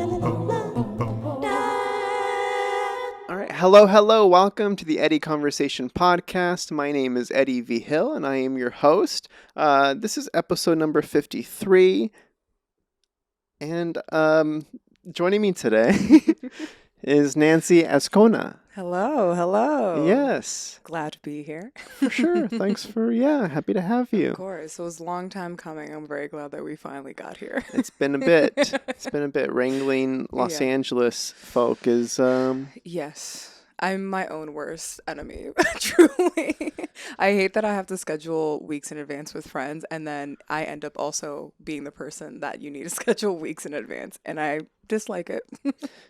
All right, hello. Welcome to the Eddie Conversation Podcast. My name is Eddie Vigil, and I am your host. This is episode number 53, and joining me today is Nancy Azcona. Hello. Yes, Glad to be here. for sure. Thanks for, happy to have you. Of course. It was a long time coming. I'm very glad that we finally got here. It's been a bit. Wrangling Los Angeles folk is, Yes. I'm my own worst enemy, truly. I hate that I have to schedule weeks in advance with friends, and then I end up also being the person that you need to schedule weeks in advance, and I dislike it.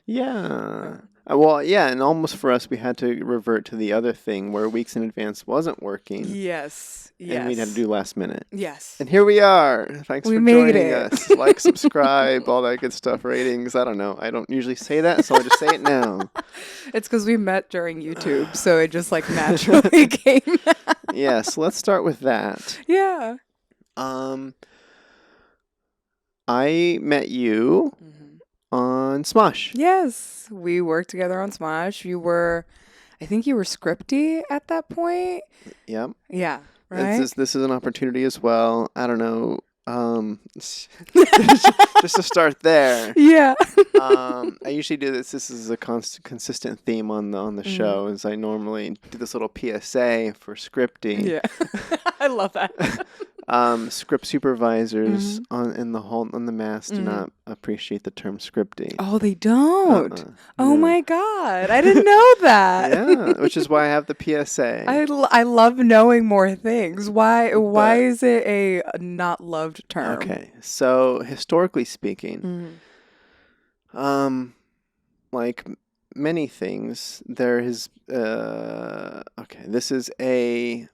Yeah. Well, yeah, and almost for us, we had to revert to the other thing where weeks in advance wasn't working. Yes. And we had to do last minute. Yes. And here we are. Thanks We for made joining it. us. Like, subscribe, all that good stuff, ratings. I don't know. I don't usually say that, so I'll just say it now. It's because we met during YouTube, so it just like naturally came. Yes, let's start with that. Yeah. I met you on Smosh. Yes, we worked together on Smosh. I think you were scripty at that point. Yep. Yeah, right? This is an opportunity as well. I don't know. Just to start there. Yeah. I usually do this. This is a consistent theme on the show. Is I normally do this little PSA for scripting. Yeah. I love that. Script supervisors on the mass do not appreciate the term scripting. Oh, they don't. Oh no. my God. I didn't know that. Yeah, which is why I have the PSA. I love knowing more things. Why is it a not loved term? Okay. So, historically speaking, like many things, there is this is a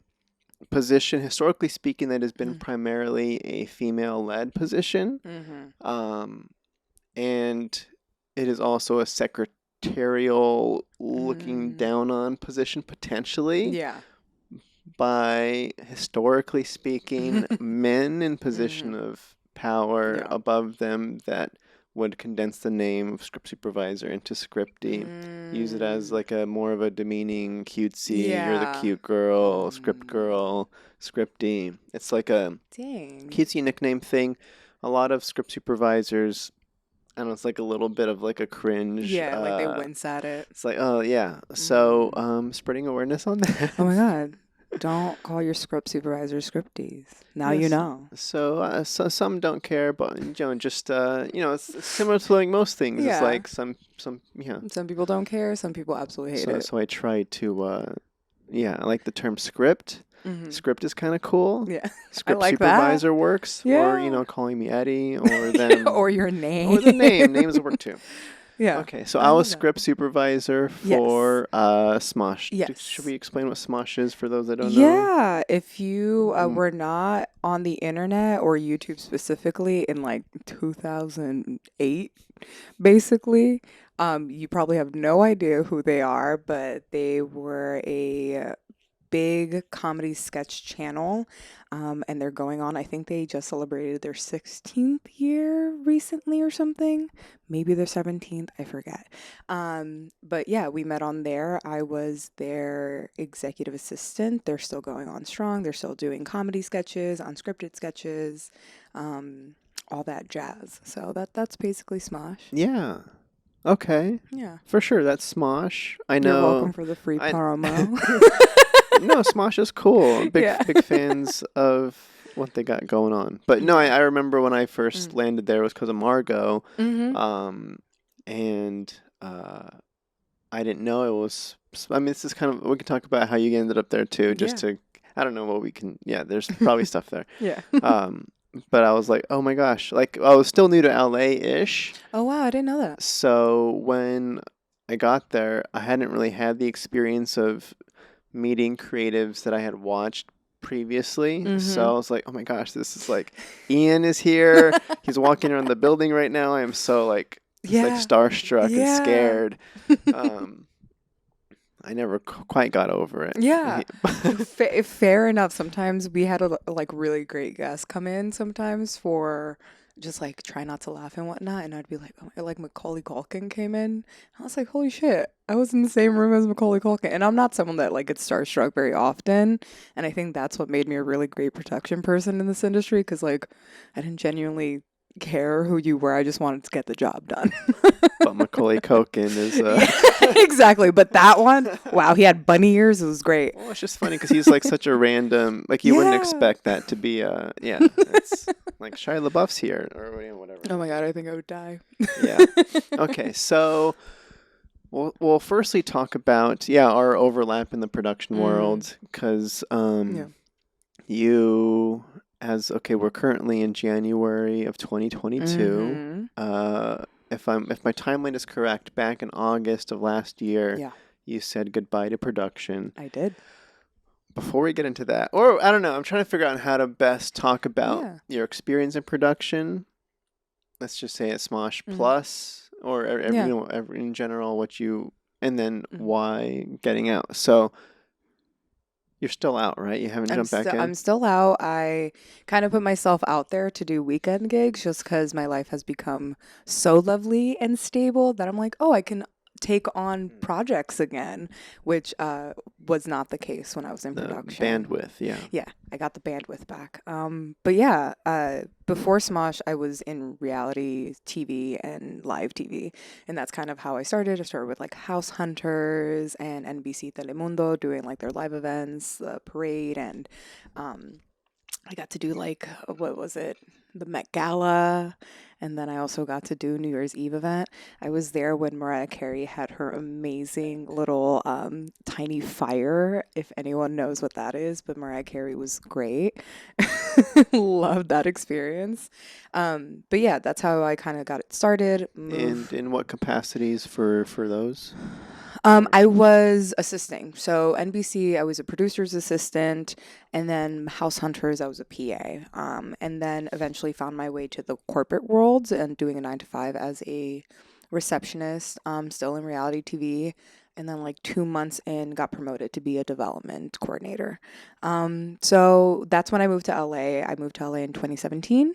position, historically speaking, that has been primarily a female-led position. And it is also a secretarial looking down on position, potentially. Yeah. By, historically speaking, men in position of power above them that would condense the name of script supervisor into scripty, use it as like a more of a demeaning, cutesy, you're the cute girl, script girl, scripty. It's like a cutesy nickname thing. A lot of script supervisors, I don't know, it's like a little bit of like a cringe. Yeah, like they wince at it. It's like, oh yeah. So spreading awareness on that. Oh my God. Don't call your script supervisor scripties. Now you know. So, some don't care, but just it's similar to like most things. Yeah. It's like some Some people don't care. Some people absolutely hate it. So I try to I like the term script. Script is kind of cool. Yeah, Script like supervisor works. Yeah. Or calling me Eddie, or them, or your name, or the name. Names work too. Yeah. Okay, so I was script supervisor for Smosh. Yes. Should we explain what Smosh is for those that don't know? Yeah, if you were not on the internet or YouTube specifically in like 2008, basically, you probably have no idea who they are, but they were a big comedy sketch channel, and they're going on, I think they just celebrated their 16th year recently or something, maybe their 17th, I forget. But yeah, we met on there. I was their executive assistant. They're still going on strong. They're still doing comedy sketches, unscripted sketches, all that jazz. So that's basically Smosh. Yeah. Okay. Yeah. For sure, that's Smosh. I know. You're welcome for the free promo. No, Smosh is cool. Big fans of what they got going on. But no, I remember when I first landed there, it was because of Margot. And I didn't know it was. I mean, this is kind of, we can talk about how you ended up there too. Just to, I don't know what we can. Yeah, there's probably stuff there. Yeah. But I was like, oh my gosh, like I was still new to LA-ish. Oh wow, I didn't know that. So when I got there, I hadn't really had the experience of meeting creatives that I had watched previously. So I was like, oh my gosh, this is like, Ian is here. He's walking around the building right now. I am so like starstruck and scared. I never quite got over it. Yeah. Fair enough. Sometimes we had like really great guests come in sometimes for just like try not to laugh and whatnot. And I'd be like, oh, like Macaulay Culkin came in. I was like, holy shit, I was in the same room as Macaulay Culkin. And I'm not someone that like gets starstruck very often. And I think that's what made me a really great production person in this industry, because like I didn't genuinely care who you were. I just wanted to get the job done. But Macaulay Culkin is Yeah, exactly. But that one, wow, he had bunny ears. It was great. well, it's just funny because he's like such a random, like you wouldn't Yeah. expect that to be yeah, it's like Shia LaBeouf's here or whatever. Oh my God, I think I would die. Yeah. Okay, so we'll firstly talk about our overlap in the production world, because Yeah. you we're currently in January of 2022. Mhm. If my timeline is correct, back in August of last year, Yeah, you said goodbye to production. I did. Before we get into that, or I don't know, I'm trying to figure out how to best talk about Yeah. your experience in production. Let's just say at Smosh Mhm. Plus, or Yeah. in general, and then Mhm. why getting out. So you're still out, right? You haven't jumped back in? I'm still out. I kind of put myself out there to do weekend gigs just because my life has become so lovely and stable that I'm like, oh, I can take on projects again, which was not the case when I was in The production. bandwidth, yeah. Yeah, I got the bandwidth back. But yeah, before Smosh, I was in reality TV and live TV, and that's kind of how I started. I started with like House Hunters and NBC Telemundo doing like their live events, the parade, and I got to do like what was it, the Met Gala, and then I also got to do New Year's Eve event. I was there when Mariah Carey had her amazing little tiny fire. If anyone knows what that is, but Mariah Carey was great. Loved that experience. But yeah, that's how I kind of got it started. And in what capacities for those? I was assisting. So NBC, I was a producer's assistant, and then House Hunters, I was a PA. And then eventually found my way to the corporate world and doing a 9 to 5 as a receptionist, still in reality TV. And then like 2 months in, got promoted to be a development coordinator. So that's when I moved to LA. I moved to LA in 2017.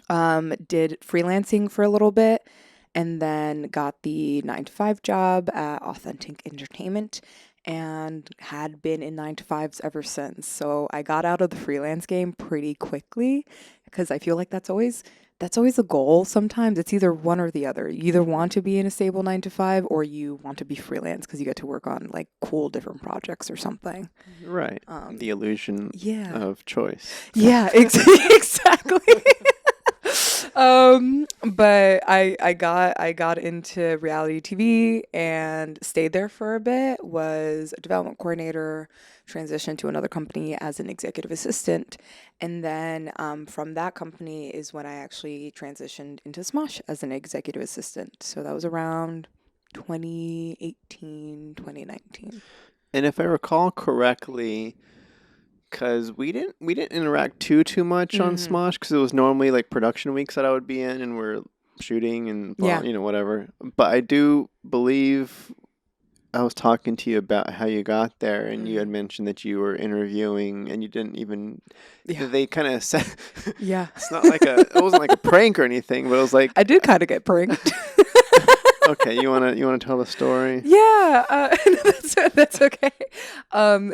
Did freelancing for a little bit, and then got the 9 to 5 job at Authentic Entertainment, and had been in 9 to 5s ever since. So I got out of the freelance game pretty quickly, because I feel like that's always a goal. Sometimes it's either one or the other. You either want to be in a stable 9 to 5, or you want to be freelance because you get to work on like cool different projects or something. Right. The illusion Yeah. of choice. Yeah, exactly. But I got into reality TV and stayed there for a bit, was a development coordinator, transitioned to another company as an executive assistant, and then from that company is when I actually transitioned into Smosh as an executive assistant. So that was around 2018, 2019. And if I recall correctly, because we didn't interact too much on Smosh, because it was normally like production weeks that I would be in, and we're shooting and Yeah. whatever. But I do believe I was talking to you about how you got there, and you had mentioned that you were interviewing, and you didn't even. Yeah. They kind of said. Yeah. It's not like it wasn't like a prank or anything, but it was like. I did kind of get pranked. Okay, you wanna tell the story? Yeah, that's okay.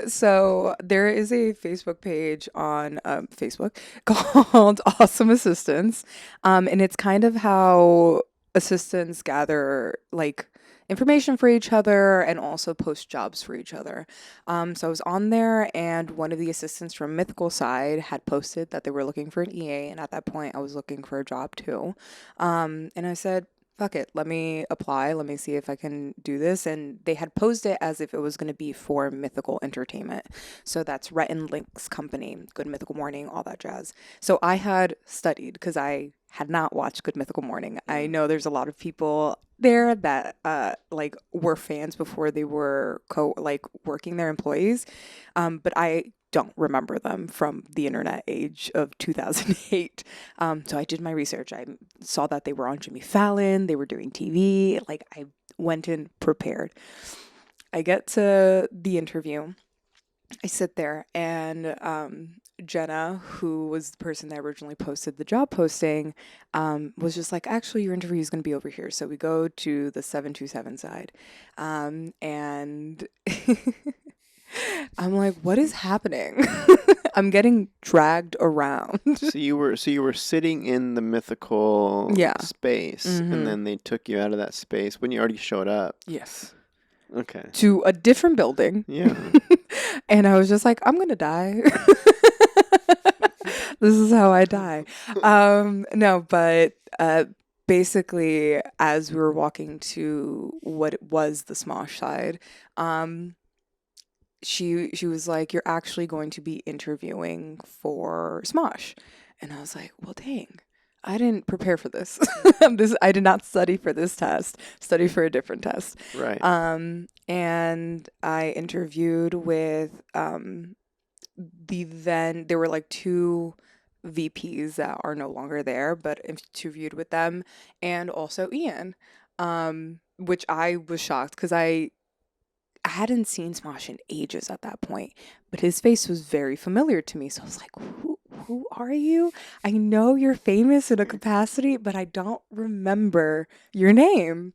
So there is a Facebook page on Facebook called Awesome Assistants, and it's kind of how assistants gather like information for each other and also post jobs for each other. So I was on there, and one of the assistants from Mythical Side had posted that they were looking for an EA, and at that point I was looking for a job too. And I said, fuck it, let me apply, let me see if I can do this. And they had posed it as if it was going to be for Mythical Entertainment. So that's Rhett and Link's company, Good Mythical Morning, all that jazz. So I had studied because I had not watched Good Mythical Morning. I know there's a lot of people there that like were fans before they were working their employees, but I don't remember them from the internet age of 2008. So I did my research. I saw that they were on Jimmy Fallon, they were doing TV. Like I went in prepared. I get to the interview. I sit there, and Jenna, who was the person that originally posted the job posting, was just like, actually, your interview is going to be over here. So we go to the 727 side. And I'm like, what is happening? I'm getting dragged around. So you were sitting in the mythical space, and then they took you out of that space when you already showed up. Yes. Okay. To a different building. Yeah. And I was just like, I'm gonna die. This is how I die. No, but basically, as we were walking to what it was the Smosh side, she was like, "You're actually going to be interviewing for Smosh," and I was like, "Well, dang." I didn't prepare for this. I did not study for this test. Study for a different test. Right. And I interviewed with there were like two VPs that are no longer there, but interviewed with them, and also Ian, which I was shocked because I hadn't seen Smosh in ages at that point, but his face was very familiar to me. So I was like, who are you? I know you're famous in a capacity, but I don't remember your name.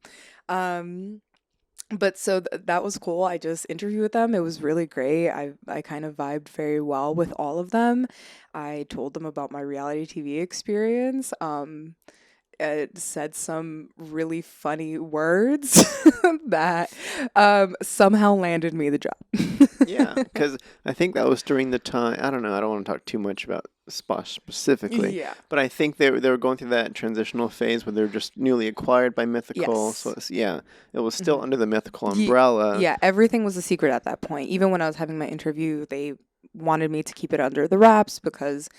But so that was cool. I just interviewed with them. It was really great. I kind of vibed very well with all of them. I told them about my reality TV experience. It said some really funny words that somehow landed me the job. Yeah, because I think that was during the time. I don't know. I don't want to talk too much about Smosh specifically. Yeah. But I think they were going through that transitional phase where they're just newly acquired by Mythical. Yes. So it was still under the Mythical umbrella. Yeah, everything was a secret at that point. Even when I was having my interview, they wanted me to keep it under the wraps because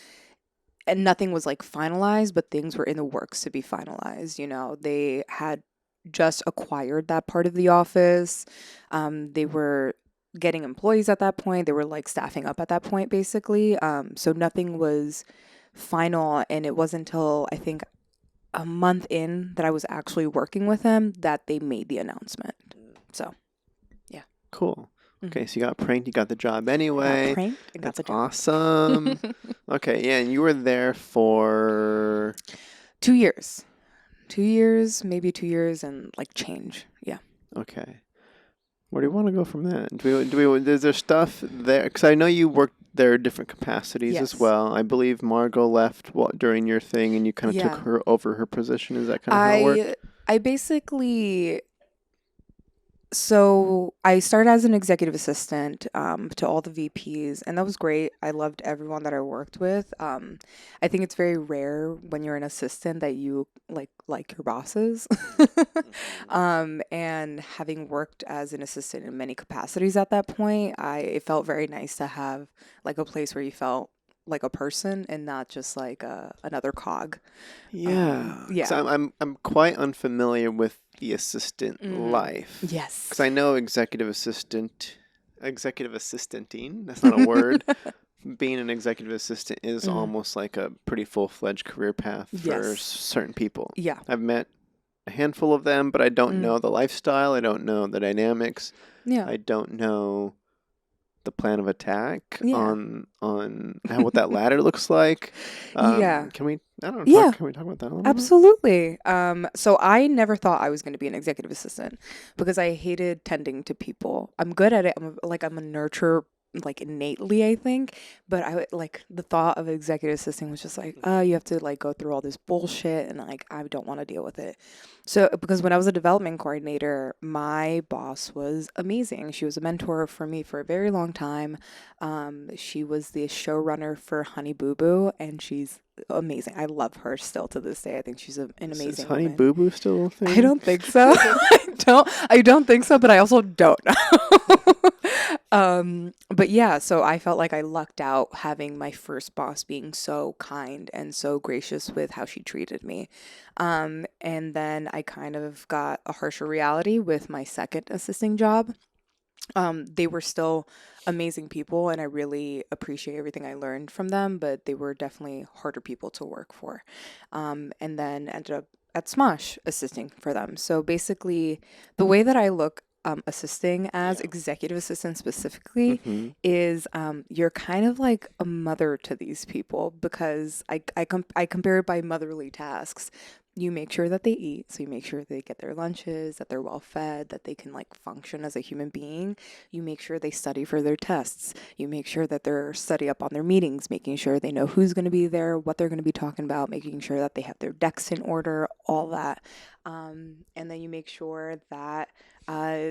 nothing was like finalized, but things were in the works to be finalized. You know, they had just acquired that part of the office. They were getting employees at that point. They were like staffing up at that point, basically. So nothing was final. And it wasn't until I think a month in that I was actually working with them that they made the announcement. So, yeah. Cool. Okay, so you got pranked. You got the job anyway. Got pranked and got the job. Awesome. Okay, yeah, and you were there for 2 years. 2 years, maybe 2 years and like change. Yeah. Okay. Where do you want to go from that? Is there stuff there? Because I know you worked there in different capacities as well. I believe Margot left during your thing, and you kind of took her over her position. Is that kind of how it worked? I basically. So I started as an executive assistant to all the VPs, and that was great. I loved everyone that I worked with. I think it's very rare when you're an assistant that you like your bosses. And having worked as an assistant in many capacities at that point, it felt very nice to have like a place where you felt like a person and not just like another cog. Yeah. Yeah. So I'm quite unfamiliar with the assistant life. Yes. Because I know executive assistanting, that's not a word. Being an executive assistant is almost like a pretty full-fledged career path for certain people. Yeah. I've met a handful of them, but I don't know the lifestyle. I don't know the dynamics. Yeah. I don't know the plan of attack on what that ladder looks like. Can we? I don't know. Can we talk about that a little Absolutely. So I never thought I was going to be an executive assistant because I hated tending to people. I'm good at it. I'm a nurturer, like innately, I think. But I like the thought of executive assistant was just like, you have to like go through all this bullshit, and like I don't want to deal with it. So because when I was a development coordinator, my boss was amazing. She was a mentor for me for a very long time. She was the showrunner for Honey Boo Boo, and she's amazing. I love her still to this day. I think she's an amazing Is Honey woman. Boo Boo still a thing? I don't think so. I don't think so, but I also don't know. But yeah, so I felt like I lucked out having my first boss being so kind and so gracious with how she treated me. And then I kind of got a harsher reality with my second assisting job. They were still amazing people, and I really appreciate everything I learned from them, but they were definitely harder people to work for. And then ended up at Smosh assisting for them. So basically, the way that I look assisting as Yeah. executive assistant specifically Mm-hmm. is you're kind of like a mother to these people because I compare it by motherly tasks. You make sure that they eat, so you make sure they get their lunches, that they're well fed, that they can like function as a human being. You make sure they study for their tests. You make sure that they're study up on their meetings, making sure they know who's going to be there, what they're going to be talking about, making sure that they have their decks in order, all that. And then you make sure that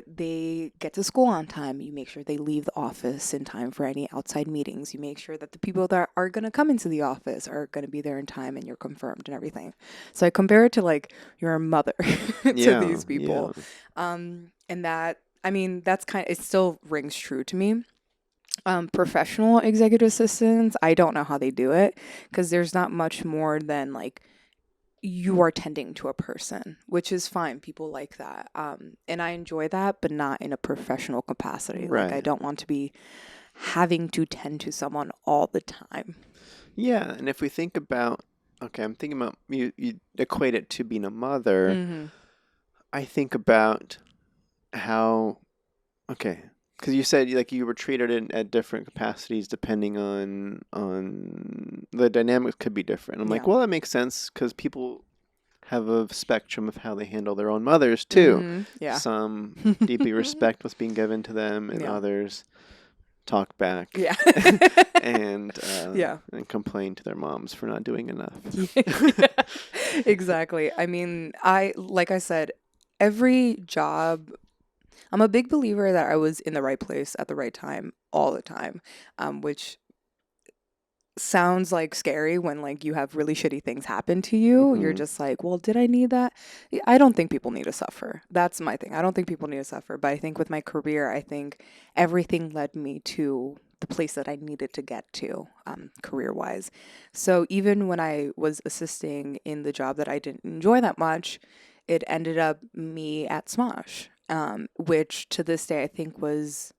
they get to school on time. You make sure they leave the office in time for any outside meetings. You make sure that the people that are going to come into the office are going to be there in time and you're confirmed and everything. So I compare it to like you're a mother to Yeah. these people. Yeah. And that, I mean, that's kind of, it still rings true to me. Professional executive assistants, I don't know how they do it because there's not much more than like you are tending to a person, which is fine. People like that. And I enjoy that, but not in a professional capacity. Like, I Right. don't want to be having to tend to someone all the time. Yeah. And if we think about, okay, I'm thinking about you equate it to being a mother. Mm-hmm. I think about how, okay, because you said like you were treated at different capacities depending on the dynamics could be different. I'm like, Yeah. well, that makes sense because people have a spectrum of how they handle their own mothers too. Mm-hmm. Yeah. Some deeply respect what's being given to them, and Yeah. others talk back Yeah. and Yeah. and complain to their moms for not doing enough. Yeah. Exactly. I mean, like I said, every job, I'm a big believer that I was in the right place at the right time all the time, which sounds like scary when like you have really shitty things happen to you. You're Hmm. just like, well, did I need that? I don't think people need to suffer. That's my thing. I don't think people need to suffer. But I think with my career, I think everything led me to the place that I needed to get to, career wise. So even when I was assisting in the job that I didn't enjoy that much, it ended up me at Smosh, which to this day I think was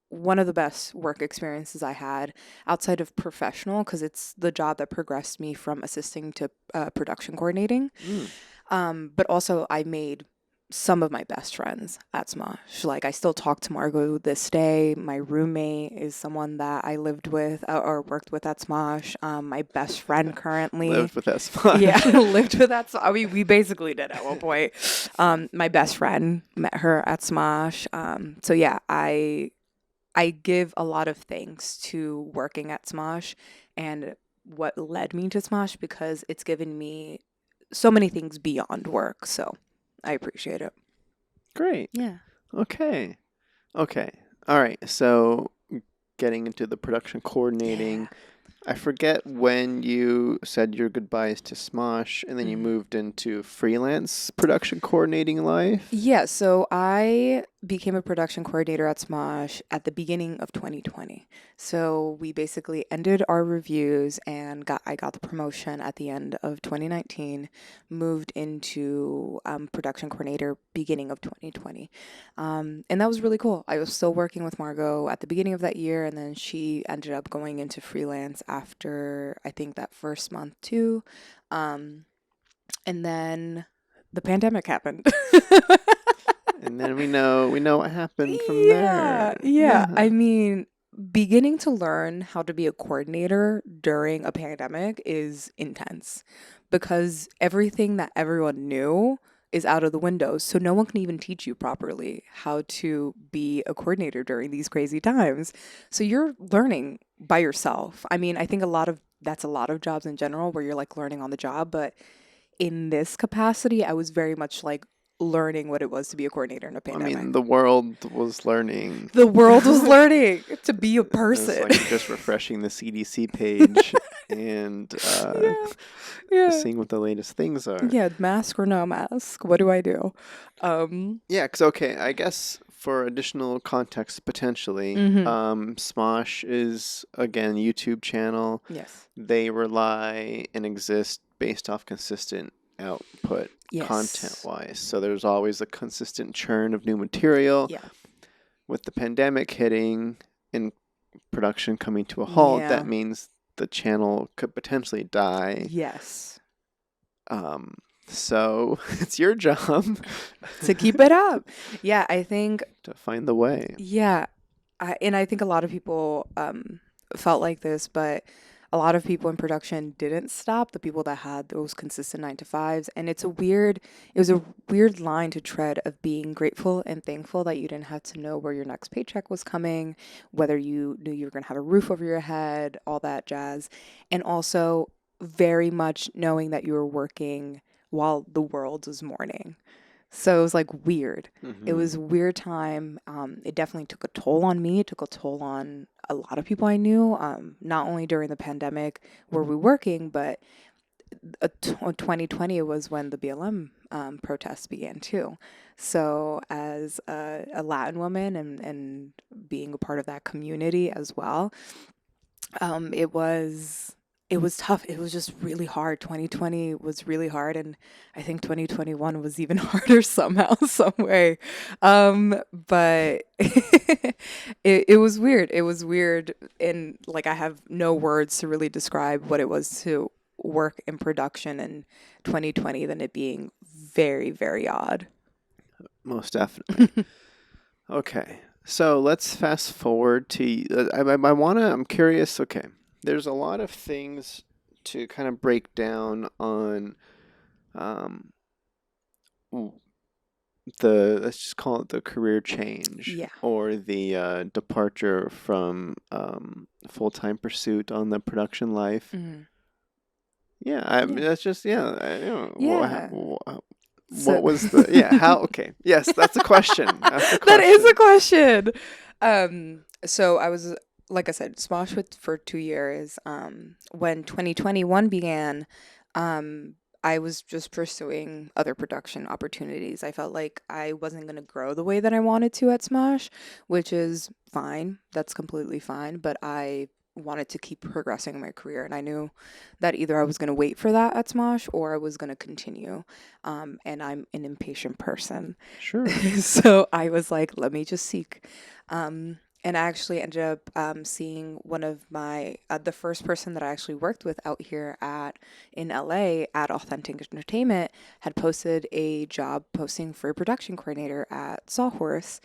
one of the best work experiences I had outside of professional because it's the job that progressed me from assisting to production coordinating. But also, I made some of my best friends at Smosh. Like, I still talk to Margot this day. My roommate is someone that I lived with or worked with at Smosh. My best friend currently. Lived with that spot. Yeah, lived with that. I mean, we basically did at one point. My best friend met her at Smosh. So yeah, I give a lot of thanks to working at Smosh and what led me to Smosh because it's given me so many things beyond work. So I appreciate it. Great. Yeah. Okay. Okay. All right. So getting into the production coordinating. Yeah. I forget when you said your goodbyes to Smosh and then you Mhm. moved into freelance production coordinating life. Yeah, so I became a production coordinator at Smosh at the beginning of 2020. So we basically ended our reviews and I got the promotion at the end of 2019, moved into production coordinator beginning of 2020. And that was really cool. I was still working with Margot at the beginning of that year, and then she ended up going into freelance after I think that first month too. And then the pandemic happened. And then we know what happened from Yeah, there. yeah. I mean, beginning to learn how to be a coordinator during a pandemic is intense because everything that everyone knew is out of the window. So no one can even teach you properly how to be a coordinator during these crazy times. So you're learning by yourself. I mean, I think that's a lot of jobs in general where you're like learning on the job, but in this capacity, I was very much like learning what it was to be a coordinator in a I pandemic. mean, the world was learning. The world was learning to be a It's person. like just refreshing the CDC page and Yeah. seeing what the latest things are. Yeah, mask or no mask. What do I do? Yeah, because, okay, I guess for additional context, potentially, Mhm. Smosh is, again, a YouTube channel. Yes. They rely and exist based off consistent output Yes. content-wise. So there's always a consistent churn of new material. Yeah. With the pandemic hitting and production coming to a halt, Yeah. that means the channel could potentially die. Yes. So it's your job to keep it up. Yeah, I think, to find the way. yeah, I think a lot of people felt like this, but a lot of people in production didn't stop. The people that had those consistent 9 to 5s, and it was a weird line to tread of being grateful and thankful that you didn't have to know where your next paycheck was coming, whether you knew you were going to have a roof over your head, all that jazz, and also very much knowing that you were working while the world was mourning. So it was like weird. It Mm-hmm. was a weird time. It definitely took a toll on me. It took a toll on a lot of people I knew, not only during the pandemic were we working, but 2020 was when the BLM protests began too. So as a Latin woman and being a part of that community as well, um, it was it was tough. It was just really hard. 2020 was really hard, and I think 2021 was even harder somehow, some way. But it was weird. It was weird, and like I have no words to really describe what it was to work in production in 2020 than it being very, very odd. Most definitely. Okay. So let's fast forward to. I'm curious. Okay. There's a lot of things to kind of break down on um, w- let's just call it the career change Yeah. or the departure from full-time pursuit on the production life. Mhm. Yeah, I mean, Yeah. that's just, yeah. I, Yeah. So what was the, yeah, how, okay. Yes, that's a question. That's a that is a question. question. So I was, like I said, Smosh with for 2 years. When 2021 began, I was just pursuing other production opportunities. I felt like I wasn't going to grow the way that I wanted to at Smosh, which is fine. That's completely fine. But I wanted to keep progressing in my career, and I knew that either I was going to wait for that at Smosh or I was going to continue. And I'm an impatient person. Sure. So I was like, let me just seek. And I actually ended up seeing one of the first person that I actually worked with out here in LA at Authentic Entertainment had posted a job posting for a production coordinator at Sawhorse,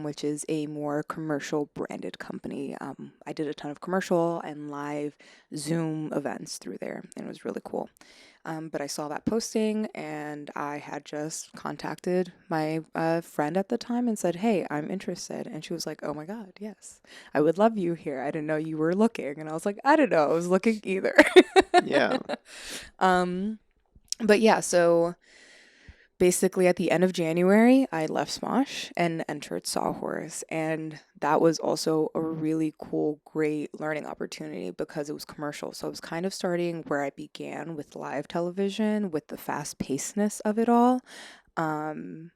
which is a more commercial branded company. I did a ton of commercial and live Zoom events through there, and it was really cool. But I saw that posting and I had just contacted my friend at the time and said, "Hey, I'm interested." And she was like, "Oh my God, yes, I would love you here. I didn't know you were looking." And I was like, "I didn't know I was looking either." Yeah. um, but yeah, so basically at the end of January, I left Smosh and entered Sawhorse. And that was also a really cool, great learning opportunity because it was commercial. So I was kind of starting where I began with live television, with the fast pacedness of it all. Um,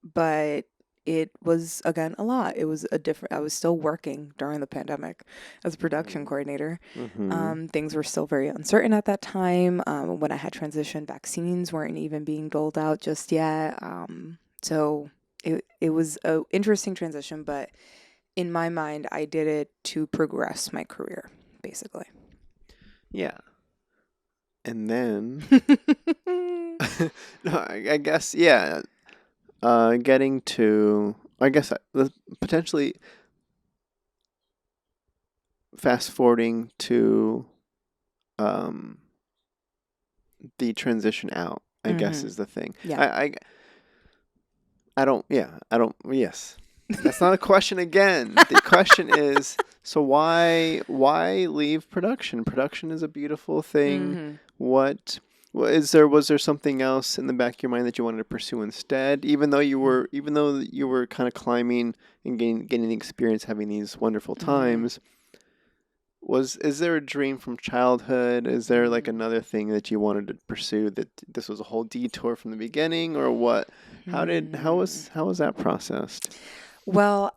but it was again a lot. It was a different, I was still working during the pandemic as a production coordinator. Mm-hmm. Things were still very uncertain at that time. When I had transitioned, vaccines weren't even being doled out just yet. So it was a interesting transition, but in my mind, I did it to progress my career, basically. Yeah. And then, no, I guess, yeah. Getting to, I guess, potentially fast forwarding to um, the transition out, I guess Mm-hmm. is the thing. Yeah. I don't, yeah, I don't, yes. That's not a question again. The question is, so why leave production? Production is a beautiful thing. Mm-hmm. What was there something else in the back of your mind that you wanted to pursue instead? Even though you were kind of climbing and gaining experience, having these wonderful Mm-hmm. times, is there a dream from childhood? Is there like another thing that you wanted to pursue that this was a whole detour from the beginning or what? Mm-hmm. How was that processed? Well,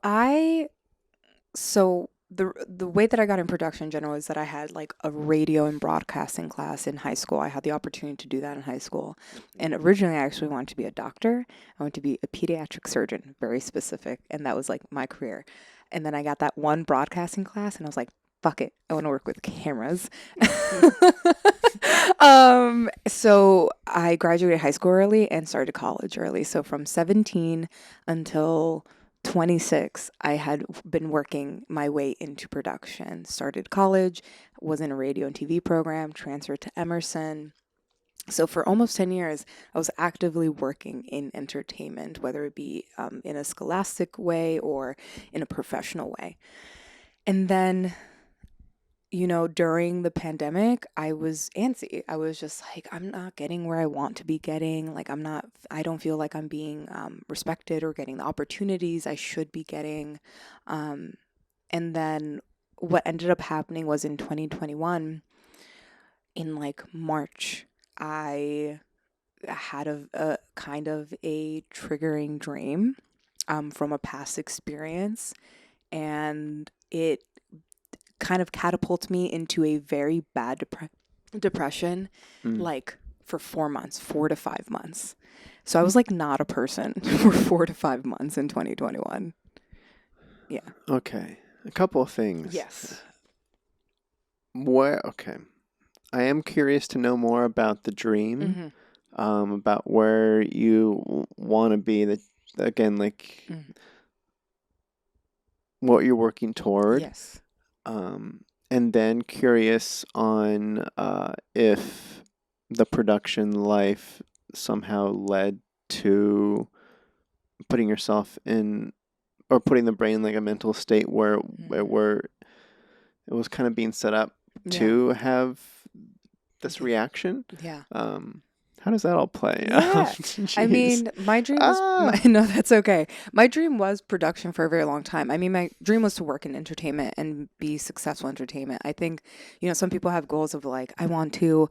so the way that I got in production in general is that I had like a radio and broadcasting class in high school. I had the opportunity to do that in high school. And originally I actually wanted to be a doctor. I wanted to be a pediatric surgeon, very specific, and that was like my career. And then I got that one broadcasting class and I was like, fuck it, I want to work with cameras. So I graduated high school early and started college early. So from 17 until 26, I had been working my way into production. Started college, was in a radio and TV program, transferred to Emerson. So for almost 10 years, I was actively working in entertainment, whether it be in a scholastic way or in a professional way. And then, during the pandemic, I was antsy. I was just like, I'm not getting where I want to be getting. Like, I don't feel like I'm being respected or getting the opportunities I should be getting. And then what ended up happening was in 2021, in like March, I had a kind of a triggering dream from a past experience, and it kind of catapulted me into a very bad depression, like for 4 months, 4 to 5 months. So I was like not a person for 4 to 5 months in 2021. Yeah. Okay. A couple of things. Yes. Okay. I am curious to know more about the dream, about where you want to be. Again, like what you're working toward. Yes. And then curious on if the production life somehow led to putting yourself in, or putting the brain in like a mental state where it was kind of being set up to have this reaction. Yeah. How does that all play? Yeah. I mean, my dream was, no, that's okay. My dream was production for a very long time. I mean, my dream was to work in entertainment and be successful in entertainment. I think, some people have goals of like, I want to,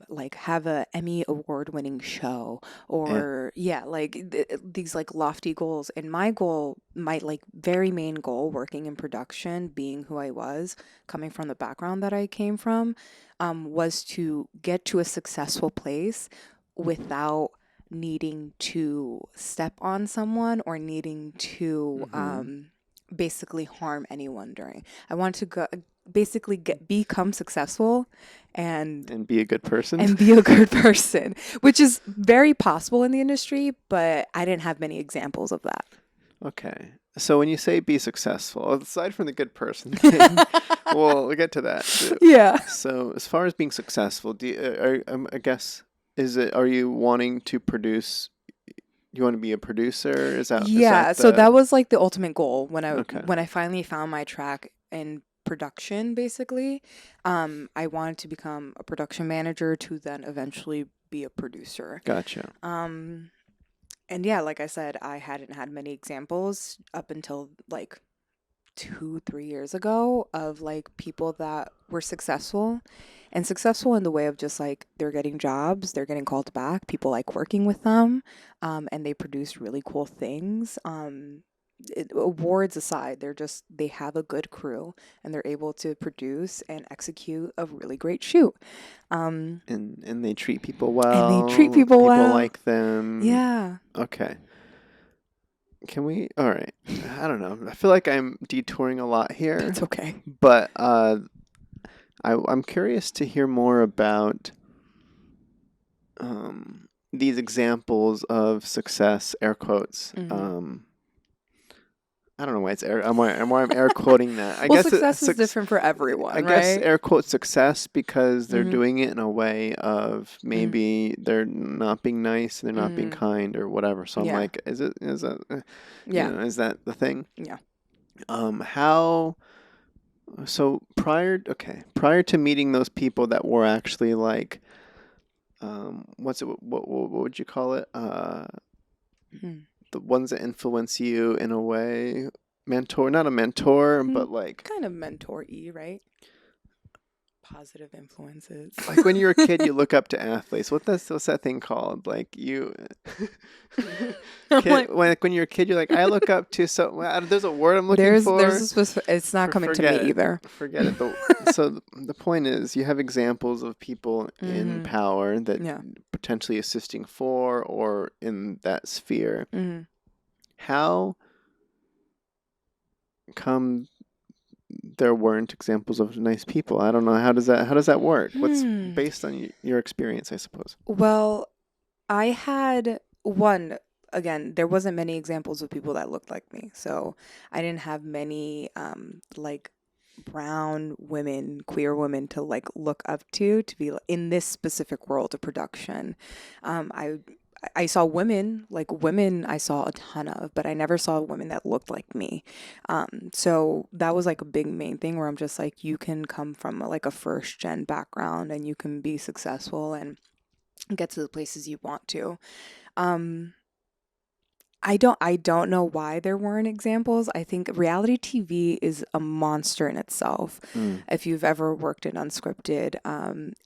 like have a Emmy award winning show or these like lofty goals. And my goal, my like very main goal working in production, being who I was, coming from the background that I came from, was to get to a successful place without needing to step on someone or needing to basically harm anyone during. I want to go basically become successful and be a good person. And be a good person, which is very possible in the industry, but I didn't have many examples of that. Okay. So when you say be successful, aside from the good person thing, we'll get to that too. Yeah. So as far as being successful, I guess, are you wanting to produce? You want to be a producer? So that was like the ultimate goal when I finally found my track in production. Basically, I wanted to become a production manager to then eventually be a producer. Gotcha. And yeah, like I said, I hadn't had many examples up until like 2-3 years ago of like people that were successful in the way of just like they're getting jobs, they're getting called back, people like working with them, and they produce really cool things. Awards aside, they have a good crew and they're able to produce and execute a really great shoot. And they treat people well. And they treat people well. People like them. Yeah. Okay. Can we? All right. I don't know. I feel like I'm detouring a lot here. It's okay. But I'm curious to hear more about these examples of success, air quotes. I don't know why I'm air quoting that. I guess success is different for everyone, I guess air quote success because they're doing it in a way of maybe they're not being nice, they're not being kind or whatever. So I'm like, is that is that the thing? Yeah. Prior to meeting those people that were actually like, what would you call it? The ones that influence you in a way, not a mentor, but like kind of mentor-y, right? Positive influences. Like when you're a kid, you look up to athletes. What's that thing called? Like when you're a kid, you're like, I look up to there's a word I'm looking for. There's a specific. It's not coming to me either. Forget it. So the point is, you have examples of people in power that potentially assisting for or in that sphere. How come there weren't examples of nice people. I don't know. How does that work? What's based on your experience, I suppose? Well, I had one, again, there wasn't many examples of people that looked like me. So I didn't have many like brown women, queer women to like look up to be in this specific world of production. I saw women, I saw a ton of, but I never saw women that looked like me. So that was like a big main thing where I'm just like, you can come from like a first gen background and you can be successful and get to the places you want to. Um, I don't know why there weren't examples. I think reality TV is a monster in itself. If you've ever worked in unscripted,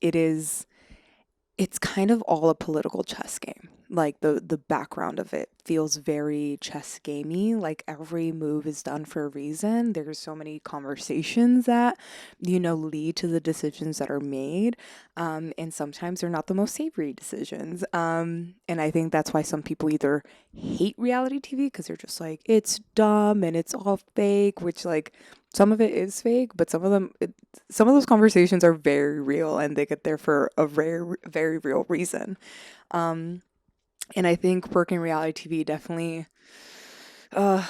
it's kind of all a political chess game. Like the background of it feels very chess gamey. Like every move is done for a reason. There's so many conversations that, lead to the decisions that are made. And sometimes they're not the most savory decisions. And I think that's why some people either hate reality TV because they're just like, it's dumb and it's all fake, which like some of it is fake, but some of those conversations are very real and they get there for a very, very real reason. And I think working reality TV definitely, you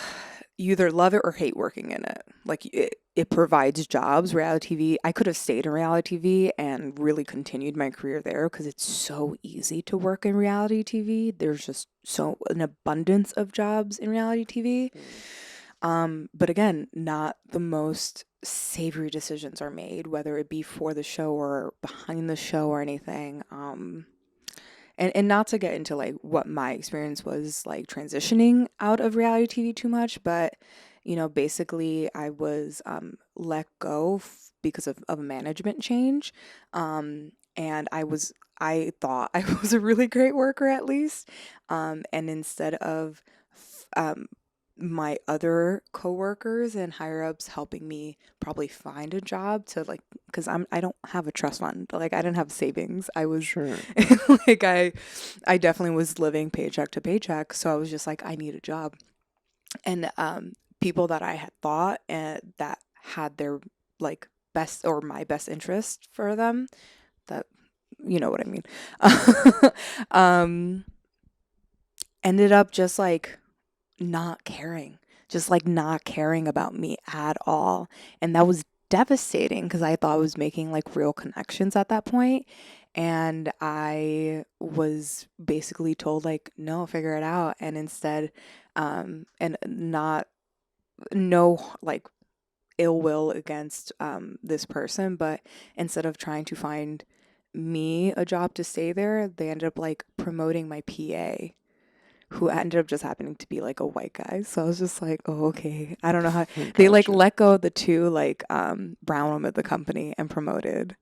either love it or hate working in it. Like it provides jobs. Reality TV, I could have stayed in reality TV and really continued my career there because it's so easy to work in reality TV. There's just an abundance of jobs in reality TV. But again, not the most savory decisions are made, whether it be for the show or behind the show or anything. And not to get into like what my experience was like transitioning out of reality TV too much, but basically I was let go because of a management change. And I thought I was a really great worker at least. And instead of my other coworkers and higher ups helping me probably find a job to like, because I don't have a trust fund, like I didn't have savings. I was Sure. like I definitely was living paycheck to paycheck, so I was just like I need a job. And people that I had thought and that had their like best or my best interest for them, that you know what I mean, ended up just like not caring, not caring about me at all. And that was devastating because I thought I was making like real connections at that point. And I was basically told like, no, figure it out. And instead, and not, no, like ill will against this person, but instead of trying to find me a job to stay there, they ended up like promoting my PA, who ended up just happening to be like a white guy. So I was just like, oh, okay. I don't know how they like Gotcha. let go of the two like brown women at the company and promoted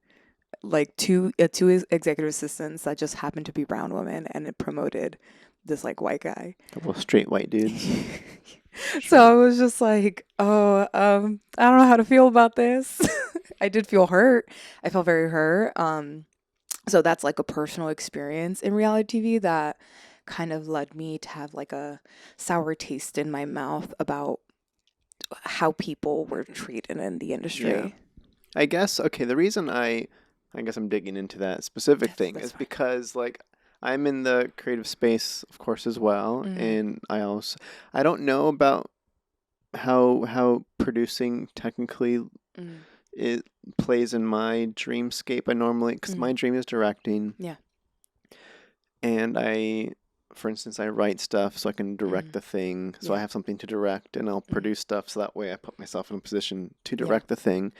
like two executive assistants that just happened to be brown women, and it promoted this like white guy. Couple of straight white dudes. So I was just like, oh, I don't know how to feel about this. I did feel hurt. I felt very hurt. So that's like a personal experience in reality TV that kind of led me to have like a sour taste in my mouth about how people were treated in the industry. Yeah. I guess, okay, the reason I guess I'm digging into that specific thing That's is fine. because like I'm in the creative space, of course, as well, and I don't know about how producing technically it plays in my dreamscape. I normally, because my dream is directing. Yeah. And for instance, I write stuff so I can direct the thing, so I have something to direct, and I'll produce stuff so that way I put myself in a position to direct the thing.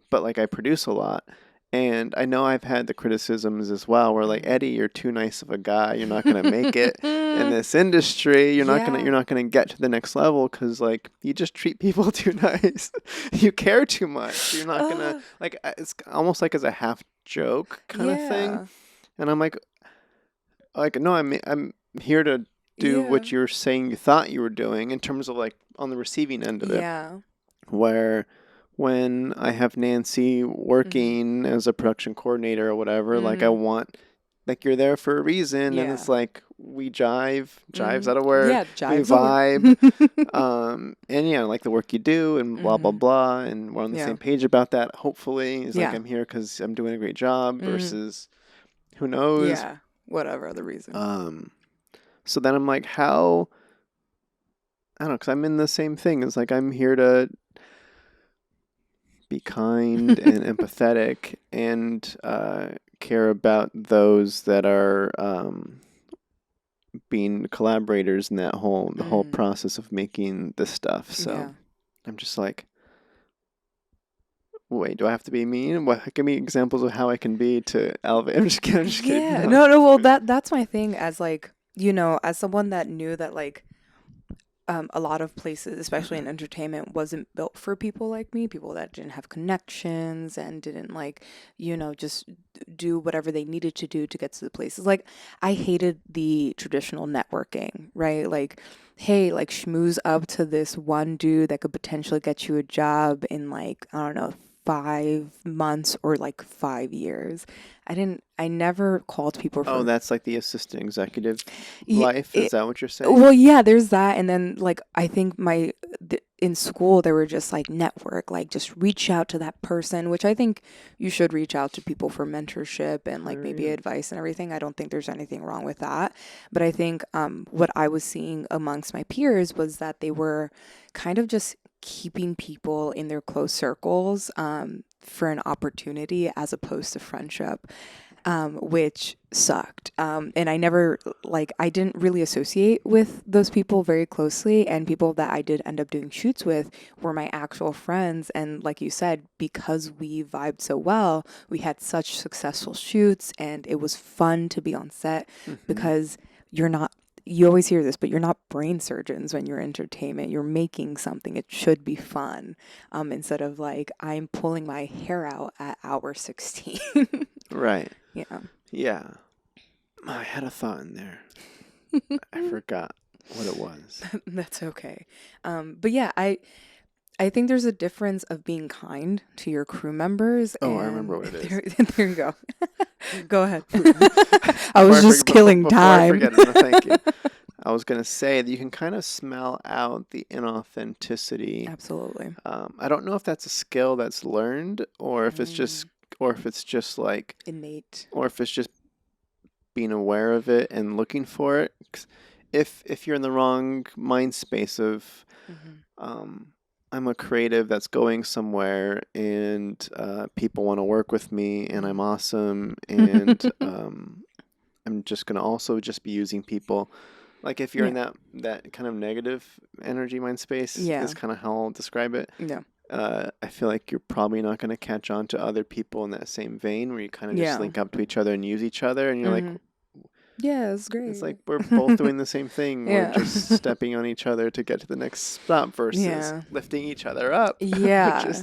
But like I produce a lot. And I know I've had the criticisms as well where like, Eddie, you're too nice of a guy. You're not going to make it in this industry. You're not going to get to the next level because like you just treat people too nice. You care too much. You're not going to like, it's almost like as a half joke kind of thing. And I'm like no, I'm here to do what you're saying you thought you were doing in terms of like on the receiving end of it. Where when I have Nancy working as a production coordinator or whatever, like I want like you're there for a reason, and it's like we jive's out of word. Yeah, We jive's vibe, and yeah, I like the work you do, and blah blah blah, and we're on the same page about that. Hopefully, it's like I'm here because I'm doing a great job versus who knows. Yeah, whatever other reason. So then I'm like, how? I don't know, because I'm in the same thing. It's like I'm here to be kind and empathetic and care about those that are being collaborators in that the whole process of making this stuff. So I'm just like, wait, do I have to be mean? What? Give me examples of how I can be to elevate. I'm just kidding. Yeah, no. Well, that's my thing. As like, as someone that knew that like. A lot of places, especially in entertainment, wasn't built for people like me, people that didn't have connections and didn't like, just do whatever they needed to do to get to the places. Like, I hated the traditional networking, right? Like, hey, like schmooze up to this one dude that could potentially get you a job in like, I don't know, 5 months or like 5 years. I never called people for. Oh, that's like the assistant executive life? Is that what you're saying? Well, yeah, there's that. And then like, I think in school, they were just like network, like just reach out to that person, which I think you should reach out to people for mentorship and like maybe advice and everything. I don't think there's anything wrong with that. But I think what I was seeing amongst my peers was that they were kind of just keeping people in their close circles for an opportunity as opposed to friendship, which sucked. And I didn't really associate with those people very closely, and people that I did end up doing shoots with were my actual friends. And like you said, because we vibed so well, we had such successful shoots, and it was fun to be on set because you always hear this, but you're not brain surgeons when you're entertainment. You're making something. It should be fun, instead of like, I'm pulling my hair out at hour 16. Right. Yeah. Yeah. I had a thought in there. I forgot what it was. That's okay. But yeah, I think there's a difference of being kind to your crew members. Oh, I remember what it is. There you go. Go ahead. I was just killing time. Before I forget it, no, thank you. I was going to say that you can kind of smell out the inauthenticity. Absolutely. I don't know if that's a skill that's learned or if it's just like innate, or if it's just being aware of it and looking for it. 'Cause if you're in the wrong mind space of I'm a creative that's going somewhere and people want to work with me and I'm awesome and I'm just going to also just be using people. Like if you're in that kind of negative energy mind space, is kind of how I'll describe it. Yeah. I feel like you're probably not going to catch on to other people in that same vein where you kind of just link up to each other and use each other and you're like, yeah, it's great. It's like we're both doing the same thing. We're just stepping on each other to get to the next stop versus lifting each other up. Yeah.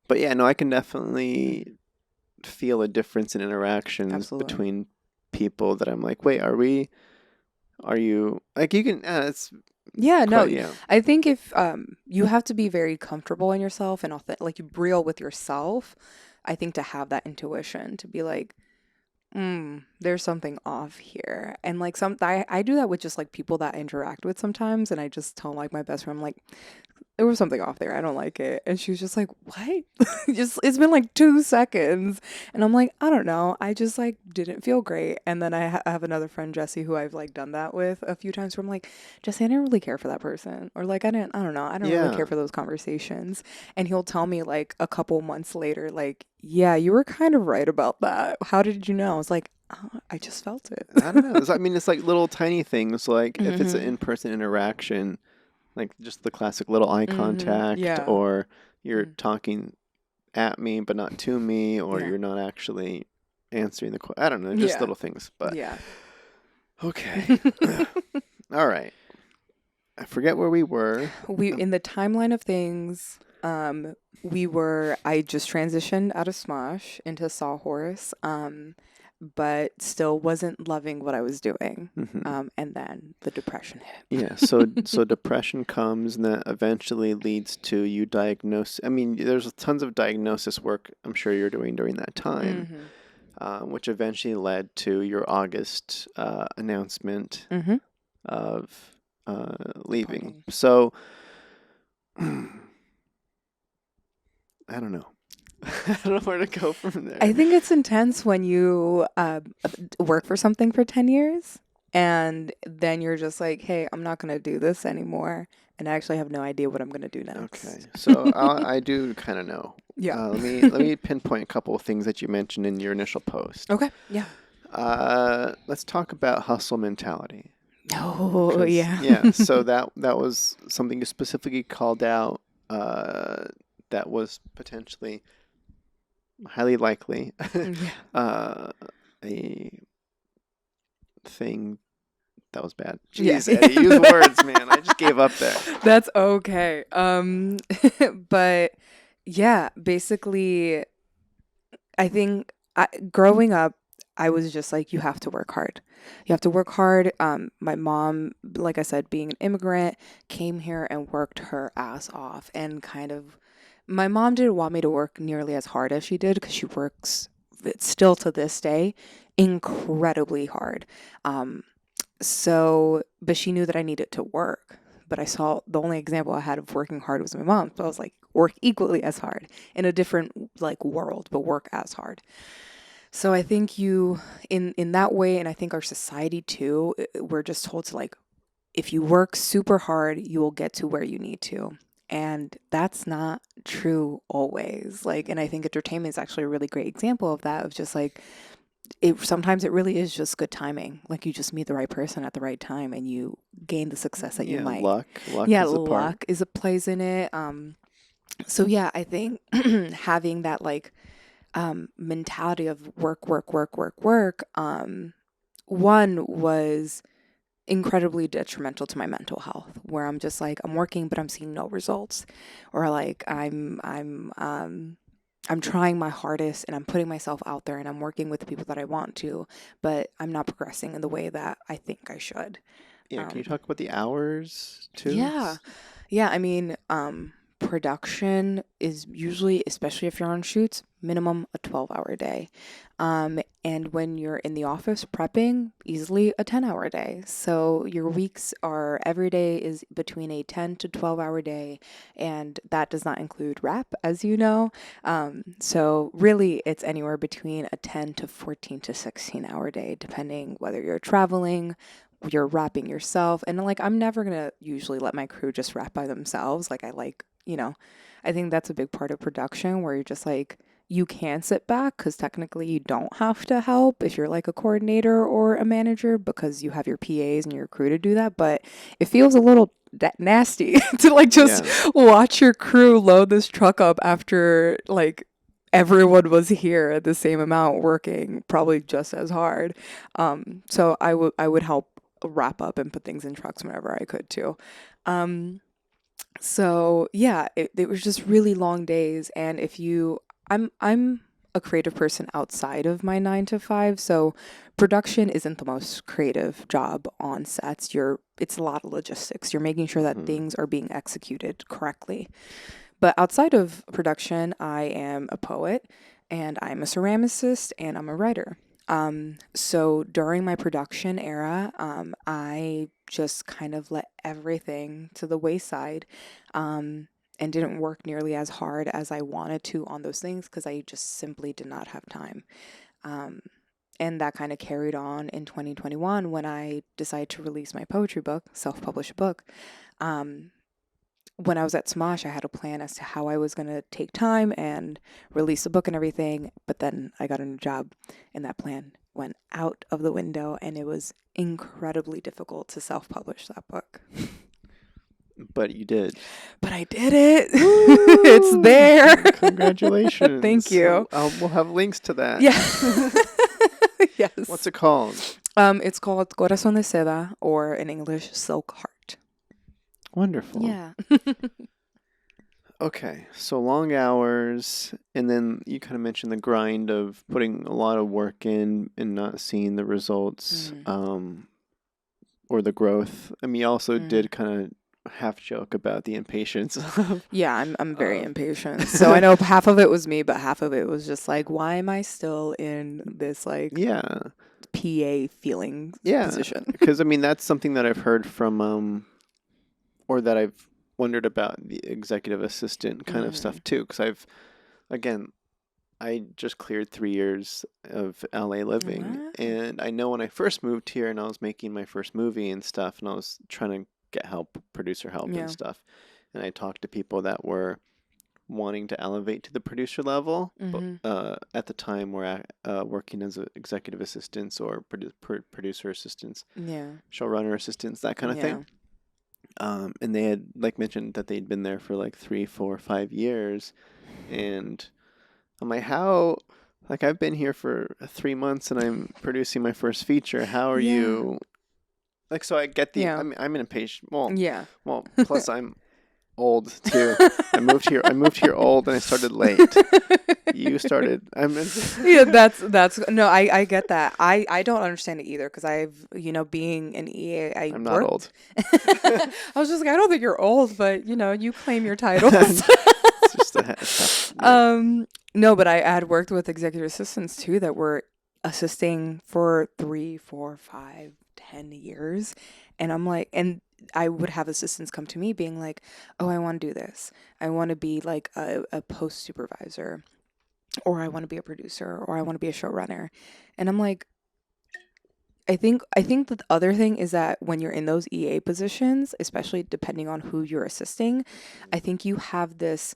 But yeah, no, I can definitely feel a difference in interactions between people that I'm like, wait, are you like, you can, it's, I think if you have to be very comfortable in yourself and like you real with yourself, I think to have that intuition to be like, there's something off here. And like I do that with just like people that I interact with sometimes, and I just tell like my best friend, I'm like, there was something off there. I don't like it. And she was just like, what? It's been like 2 seconds. And I'm like, I don't know. I just like didn't feel great. And then I have another friend, Jesse, who I've like done that with a few times where I'm like, Jesse, I didn't really care for that person. Or like, I don't know. I don't really care for those conversations. And he'll tell me like a couple months later, like, yeah, you were kind of right about that. How did you know? I was like, oh, I just felt it. I don't know. I mean, it's like little tiny things. Like if it's an in-person interaction, like just the classic little eye contact, or you're talking at me but not to me, or you're not actually answering the question. I don't know, just little things. But okay, all right. I forget where we were. In the timeline of things. I just transitioned out of Smosh into Sawhorse, but still wasn't loving what I was doing. And then the depression hit. Yeah. So depression comes, and that eventually leads to you diagnose. I mean, there's tons of diagnosis work I'm sure you're doing during that time. which eventually led to your August announcement Mm-hmm. of leaving. Parting. So, I don't know. I don't know where to go from there. I think it's intense when you work for something for 10 years and then you're just like, hey, I'm not going to do this anymore. And I actually have no idea what I'm going to do next. Okay, so I do kind of know. Yeah. Let me pinpoint a couple of things that you mentioned in your initial post. Okay. Yeah. Let's talk about hustle mentality. Oh, yeah. Yeah. So that was something you specifically called out. That was potentially, highly likely, Yeah. a thing that was bad. Yeah. Jeez, Eddie, use words, man. I just gave up there. That's okay. But yeah, basically, I think growing up, I was just like, you have to work hard. You have to work hard. My mom, like I said, being an immigrant, came here and worked her ass off. And kind of, my mom didn't want me to work nearly as hard as she did because she works still to this day incredibly hard. But she knew that I needed to work. But I saw the only example I had of working hard was my mom. So I was like, work equally as hard in a different like world, but work as hard. So I think you in that way, and I think our society too, we're just told to like, if you work super hard, you will get to where you need to. And that's not true always. Like, and I think entertainment is actually a really great example of that, of just like, sometimes it really is just good timing. Like you just meet the right person at the right time and you gain the success that you might. Luck Yeah, is a part. luck is a plays in it. So yeah, I think having that like mentality of work, one was incredibly detrimental to my mental health, where I'm just like, I'm working but I'm seeing no results, or like I'm trying my hardest and I'm putting myself out there and I'm working with the people that I want to, but I'm not progressing in the way that I think I should. Yeah, can you talk about the hours too? Yeah. Yeah, I mean, production is usually, especially if you're on shoots, minimum a 12-hour day. And when you're in the office prepping, easily a 10-hour day. So your weeks are, every day is between a 10 to 12-hour day, and that does not include wrap, as you know. So really, it's anywhere between a 10 to 14 to 16-hour day, depending whether you're traveling, you're wrapping yourself. And like, I'm never going to usually let my crew just wrap by themselves. Like, I think that's a big part of production where you're just like, you can sit back because technically you don't have to help if you're like a coordinator or a manager because you have your PAs and your crew to do that. But it feels a little nasty to like just watch your crew load this truck up after like everyone was here at the same amount working probably just as hard. So I would help wrap up and put things in trucks whenever I could too. So yeah, it was just really long days. And I'm a creative person outside of my 9 to 5, so production isn't the most creative job on sets. It's a lot of logistics. You're making sure that things are being executed correctly. But outside of production, I am a poet and I'm a ceramicist and I'm a writer. So during my production era, I just kind of let everything to the wayside, and didn't work nearly as hard as I wanted to on those things because I just simply did not have time. And that kind of carried on in 2021 when I decided to release my poetry book, self-publish a book. When I was at Smosh, I had a plan as to how I was going to take time and release the book and everything. But then I got a new job and that plan went out of the window and it was incredibly difficult to self-publish that book. But you did. But I did it. It's there. Congratulations. Thank you. We'll have links to that. Yeah. Yes. What's it called? It's called Corazón De Seda, or in English, Silk Heart. Wonderful. Yeah. Okay, so long hours, and then you kind of mentioned the grind of putting a lot of work in and not seeing the results, or the growth. I mean, you also did kind of half joke about the impatience of Yeah, I'm very impatient. So I know half of it was me, but half of it was just like, why am I still in this like PA feeling position? Because I mean that's something that I've heard from or that I've wondered about the executive assistant kind of stuff too. Because I just cleared 3 years of LA living, and I know when I first moved here and I was making my first movie and stuff, and I was trying to get help, producer help and stuff, and I talked to people that were wanting to elevate to the producer level, but at the time were working as executive assistants or producer assistants, showrunner assistants, that kind of thing. And they had like mentioned that they'd been there for like 3, 4, 5 years, and I'm like, how? Like, I've been here for 3 months and I'm producing my first feature. How are you? Like, so I get the. I mean, I'm impatient. Well, plus I'm old too. I moved here old, and I started late. You started. That's no. I get that. I don't understand it either because I've being an EA. I'm not old. I was just like, I don't think you're old, but you claim your titles. It's just a tough, No, but I had worked with executive assistants too that were assisting for 3, 4, 5, 10 years. And I'm like, and I would have assistants come to me being like, oh, I want to do this. I want to be like a post supervisor, or I want to be a producer, or I want to be a showrunner. And I'm like, I think that the other thing is that when you're in those EA positions, especially depending on who you're assisting, I think you have this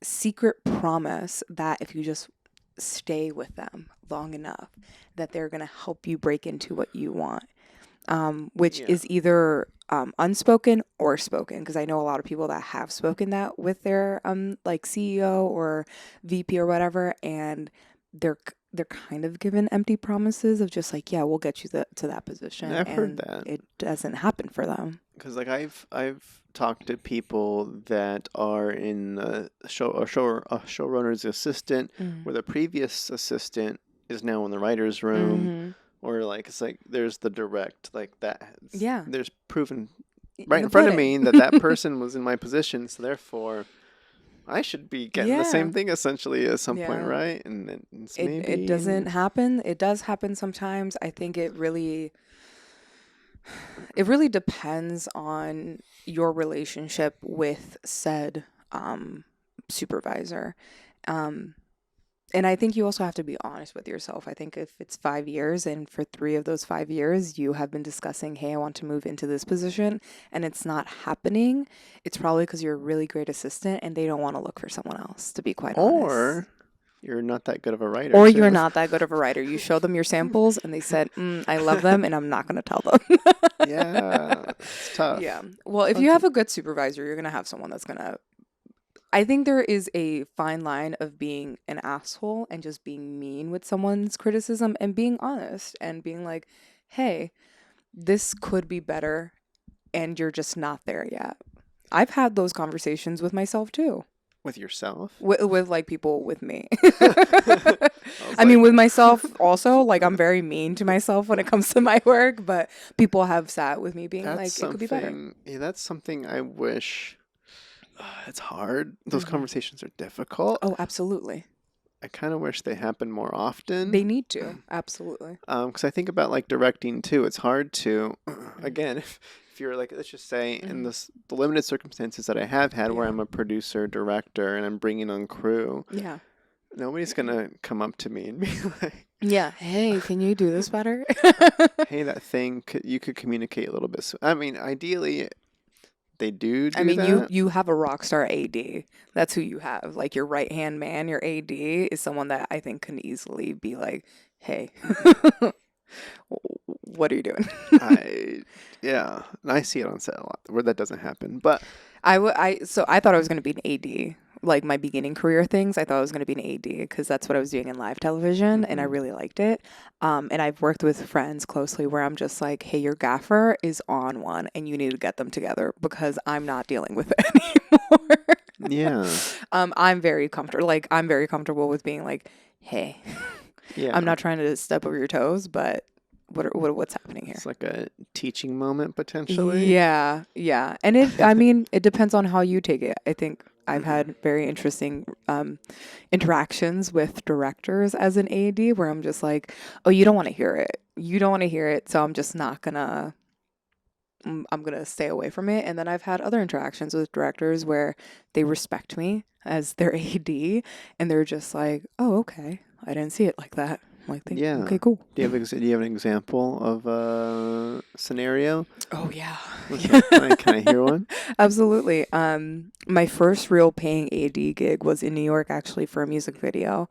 secret promise that if you just stay with them long enough, that they're going to help you break into what you want, which is either unspoken or spoken, because I know a lot of people that have spoken that with their like CEO or VP or whatever, and they're kind of given empty promises of just like, yeah, we'll get you to that position. I've heard that it doesn't happen for them. Because like I've talked to people that are in a showrunner's assistant, where the previous assistant is now in the writer's room, or like it's like there's the direct like that. There's proven right in front of me that person was in my position, so therefore I should be getting the same thing essentially at some point, right? And it's maybe it doesn't happen. It does happen sometimes. I think it really depends on your relationship with said supervisor. And I think you also have to be honest with yourself. I think if it's 5 years and for 3 of those 5 years you have been discussing, hey, I want to move into this position, and it's not happening, it's probably because you're a really great assistant and they don't want to look for someone else, to be quite honest. Or you're not that good of a writer. Or you're not that good of a writer. You show them your samples and they said, I love them and I'm not going to tell them. Yeah, it's tough. Yeah. Well, if you have a good supervisor, you're going to have someone that's going to... I think there is a fine line of being an asshole and just being mean with someone's criticism and being honest and being like, hey, this could be better and you're just not there yet. I've had those conversations with myself too. With yourself? With like people with me. I mean, with myself also, like I'm very mean to myself when it comes to my work, but people have sat with me being like, it could be better. Yeah, that's something I wish... it's hard. Those conversations are difficult. Oh, absolutely. I kind of wish they happen more often. They need to. Absolutely. Because I think about like directing too. It's hard to, again, if you're like, let's just say in the limited circumstances that I have had where I'm a producer, director, and I'm bringing on crew. Yeah. Nobody's going to come up to me and be like, yeah, hey, can you do this better? Hey, that thing, you could communicate a little bit. So, I mean, ideally... They do I mean, that. you have a rock star AD. That's who you have. Like your right hand man, your AD is someone that I think can easily be like, hey, what are you doing? I see it on set a lot where that doesn't happen. But so I thought I was going to be an AD. Like my beginning career things, I thought I was going to be an AD because that's what I was doing in live television, and I really liked it. And I've worked with friends closely where I'm just like, hey, your gaffer is on one, and you need to get them together because I'm not dealing with it anymore. Yeah. I'm very comfortable. Like I'm very comfortable with being like, hey, I'm not trying to step over your toes, but what's happening here? It's like a teaching moment potentially. Yeah, yeah. And it depends on how you take it. I think I've had very interesting interactions with directors as an AD where I'm just like, oh, you don't want to hear it. You don't want to hear it, so I'm just not gonna. I'm gonna stay away from it. And then I've had other interactions with directors where they respect me as their AD, and they're just like, oh, okay, I didn't see it like that. I'm like, Yeah. okay, cool. Do you have an example of a scenario? Oh yeah. Can I hear one? Absolutely. My first real paying AD gig was in New York actually for a music video.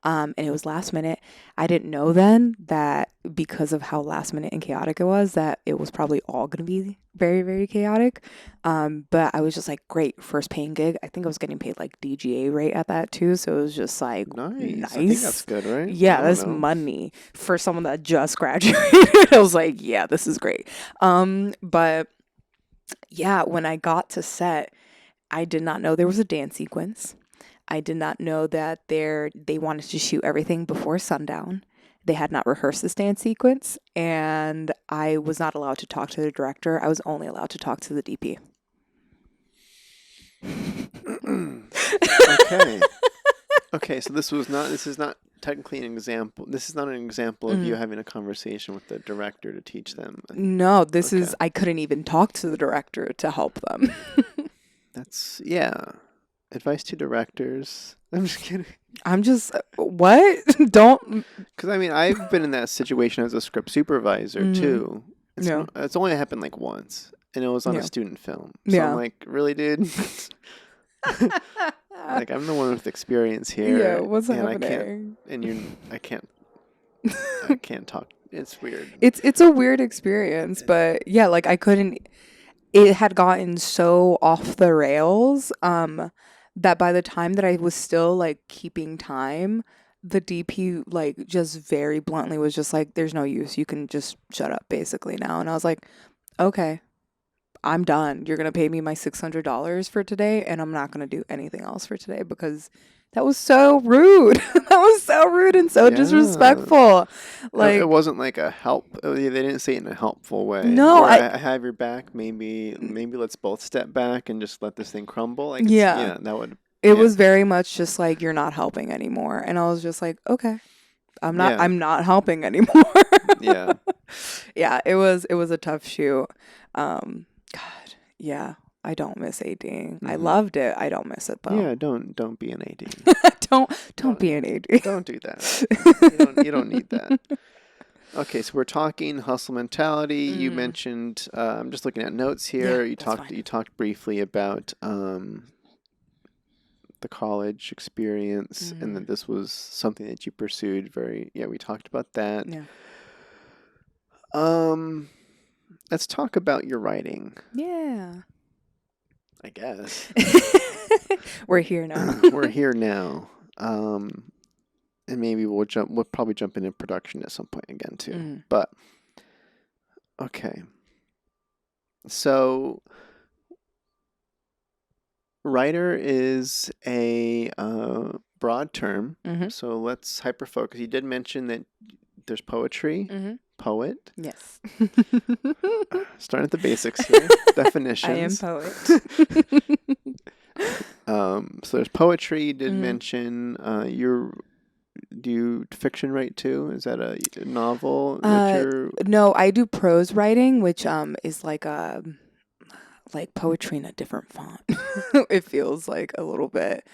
And it was last minute. I didn't know then that because of how last minute and chaotic it was, that it was probably all going to be very, very chaotic. But I was just like, great, first paying gig. I think I was getting paid like DGA rate at that too. So it was just like, Nice. nice. I think that's good, right? Yeah, that's money for someone that just graduated. I was like, yeah, this is great. But yeah, when I got to set, I did not know there was a dance sequence. I did not know that they wanted to shoot everything before sundown. They had not rehearsed this dance sequence, and I was not allowed to talk to the director. I was only allowed to talk to the DP. Okay. Okay, so this is not technically an example. This is not an example of you having a conversation with the director to teach them. No, this is, I couldn't even talk to the director to help them. That's, yeah. Advice to directors. I'm just kidding. I'm just, what? Don't. Because, I mean, I've been in that situation as a script supervisor, too. It's only happened like once, and it was on a student film. So I'm like, really, dude? Like, I'm the one with experience here. Yeah, what's happening? I can't talk. It's weird. It's a weird experience, but yeah, like I couldn't. It had gotten so off the rails that by the time that I was still like keeping time, the DP like just very bluntly was just like, "There's no use. You can just shut up, basically now." And I was like, "Okay, I'm done. You're gonna pay me my $600 for today, and I'm not gonna do anything else for today because." That was so rude. That was so rude and so disrespectful. Like it wasn't like a help. They didn't say it in a helpful way. No, I have your back. Maybe let's both step back and just let this thing crumble. Like that would. It was very much just like you're not helping anymore, and I was just like, okay, I'm not helping anymore. Yeah. Yeah. It was a tough shoot. God. Yeah. I don't miss ADing. I loved it. I don't miss it though. Yeah, don't be an AD. don't be an AD. Don't do that. You don't need that. Okay, so we're talking hustle mentality. You mentioned I'm just looking at notes here. You talked briefly about the college experience and that this was something that you pursued we talked about that. Yeah. Let's talk about your writing. Yeah. I guess. We're here now. We're here now. And maybe we'll probably jump into production at some point again too. But okay. So writer is a broad term. So let's hyper focus. You did mention that there's poetry. Poet. Yes. Starting at the basics here. Definitions. I am poet. So there's poetry. You did mention do you fiction write too? Is that a novel? No, I do prose writing, which is like poetry in a different font. It feels like a little bit.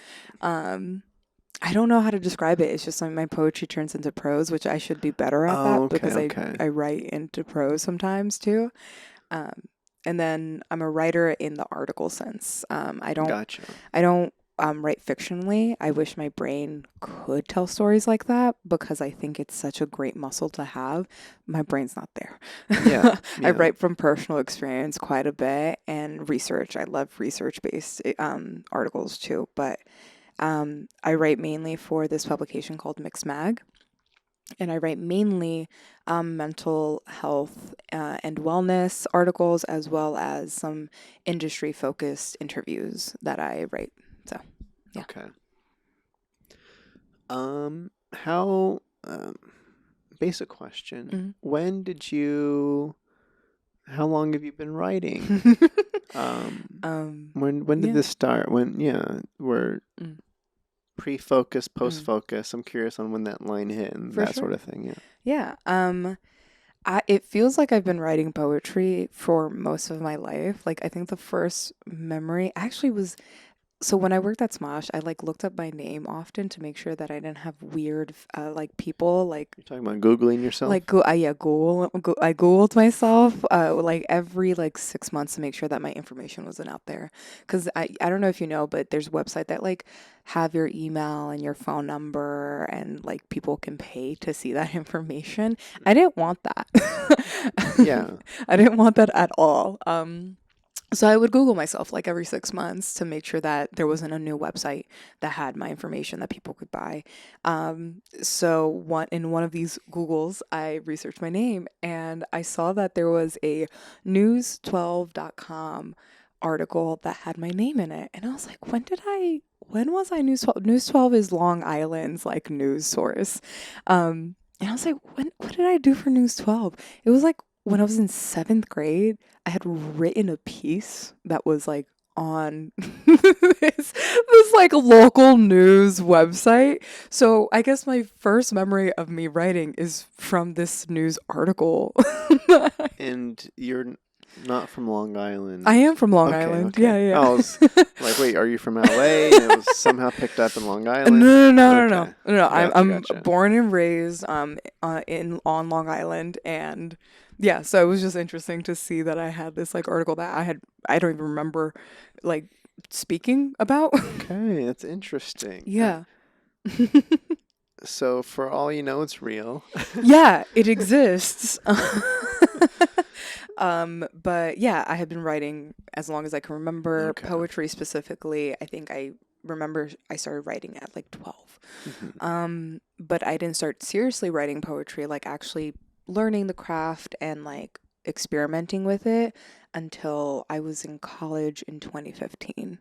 I don't know how to describe it. It's just like my poetry turns into prose, which I should be better at because I write into prose sometimes too. And then I'm a writer in the article sense. I don't write fictionally. I wish my brain could tell stories like that because I think it's such a great muscle to have. My brain's not there. Yeah. I write from personal experience quite a bit and research. I love research-based articles too, but I write mainly for this publication called Mixed Mag, and I write mainly mental health and wellness articles, as well as some industry-focused interviews that I write. So, yeah. Okay. How? Basic question. When did you how long have you been writing? When did this start? We're pre-focus, post-focus. I'm curious on when that line hit and For that sure. sort of thing. Yeah. It feels like I've been writing poetry for most of my life. Like, I think the first memory actually was, so when I worked at Smosh, I like looked up my name often to make sure that I didn't have weird like people like You're talking about Googling yourself? like I Googled myself like every like 6 months to make sure that my information wasn't out there. Because I don't know if you know, but there's a website that like have your email and your phone number and like people can pay to see that information. I didn't want that. Yeah. I didn't want that at all. So I would Google myself like every 6 months to make sure that there wasn't a new website that had my information that people could buy. So in one of these Googles, I researched my name and I saw that there was a news12.com article that had my name in it. And I was like, when was I News 12? News 12 is Long Island's like news source. And I was like, what did I do for News 12? It was like when I was in 7th grade, I had written a piece that was like on this like local news website. So I guess my first memory of me writing is from this news article. And you're not from Long Island. I am from Long Island. Okay. Yeah. I was like, wait, are you from LA? And it was somehow picked up in Long Island? No. Gotcha, I'm gotcha. born and raised on Long Island, and yeah, so it was just interesting to see that I had this like article that I don't even remember like speaking about. Okay, that's interesting. Yeah. So for all you know, it's real. Yeah, it exists. But yeah, I had been writing as long as I can remember. Okay. Poetry specifically, I think I remember I started writing at like 12. But I didn't start seriously writing poetry, like actually learning the craft and like experimenting with it until I was in college in 2015.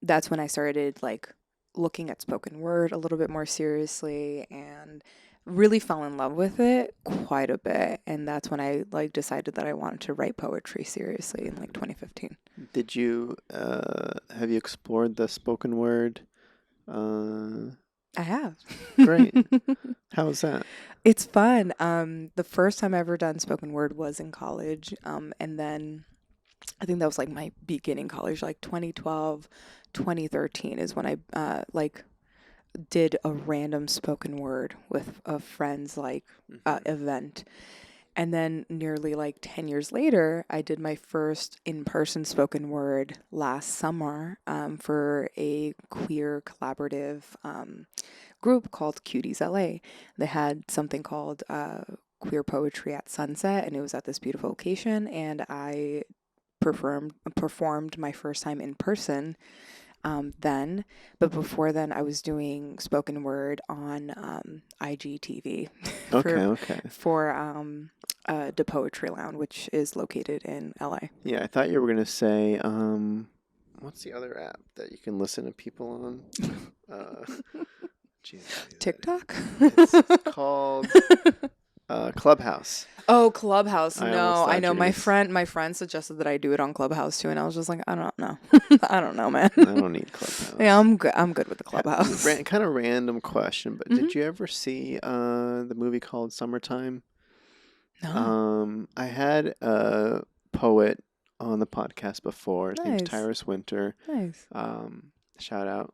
That's when I started like looking at spoken word a little bit more seriously and really fell in love with it quite a bit. And that's when I like decided that I wanted to write poetry seriously in like 2015. Did you have you explored the spoken word? I have. Great. How was that? It's fun. The first time I ever done spoken word was in college. And then I think that was like my beginning college, like 2012, 2013 is when I like did a random spoken word with a friend's like event. And then nearly like 10 years later, I did my first in-person spoken word last summer for a queer collaborative group called Cuties LA. They had something called Queer Poetry at Sunset, and it was at this beautiful location. And I performed my first time in person then, but before then I was doing spoken word on IGTV for the Poetry Lounge, which is located in LA. Yeah, I thought you were gonna say what's the other app that you can listen to people on? TikTok? It's called Clubhouse. Oh, Clubhouse. No, I know. My friend. my friend suggested that I do it on Clubhouse too, and I was just like, I don't know. I don't know, man. I don't need Clubhouse. Yeah, I'm good with the Clubhouse. Kind of random question, but did you ever see the movie called Summertime? No. I had a poet on the podcast before. His name's Tyrus Winter. Nice. Shout out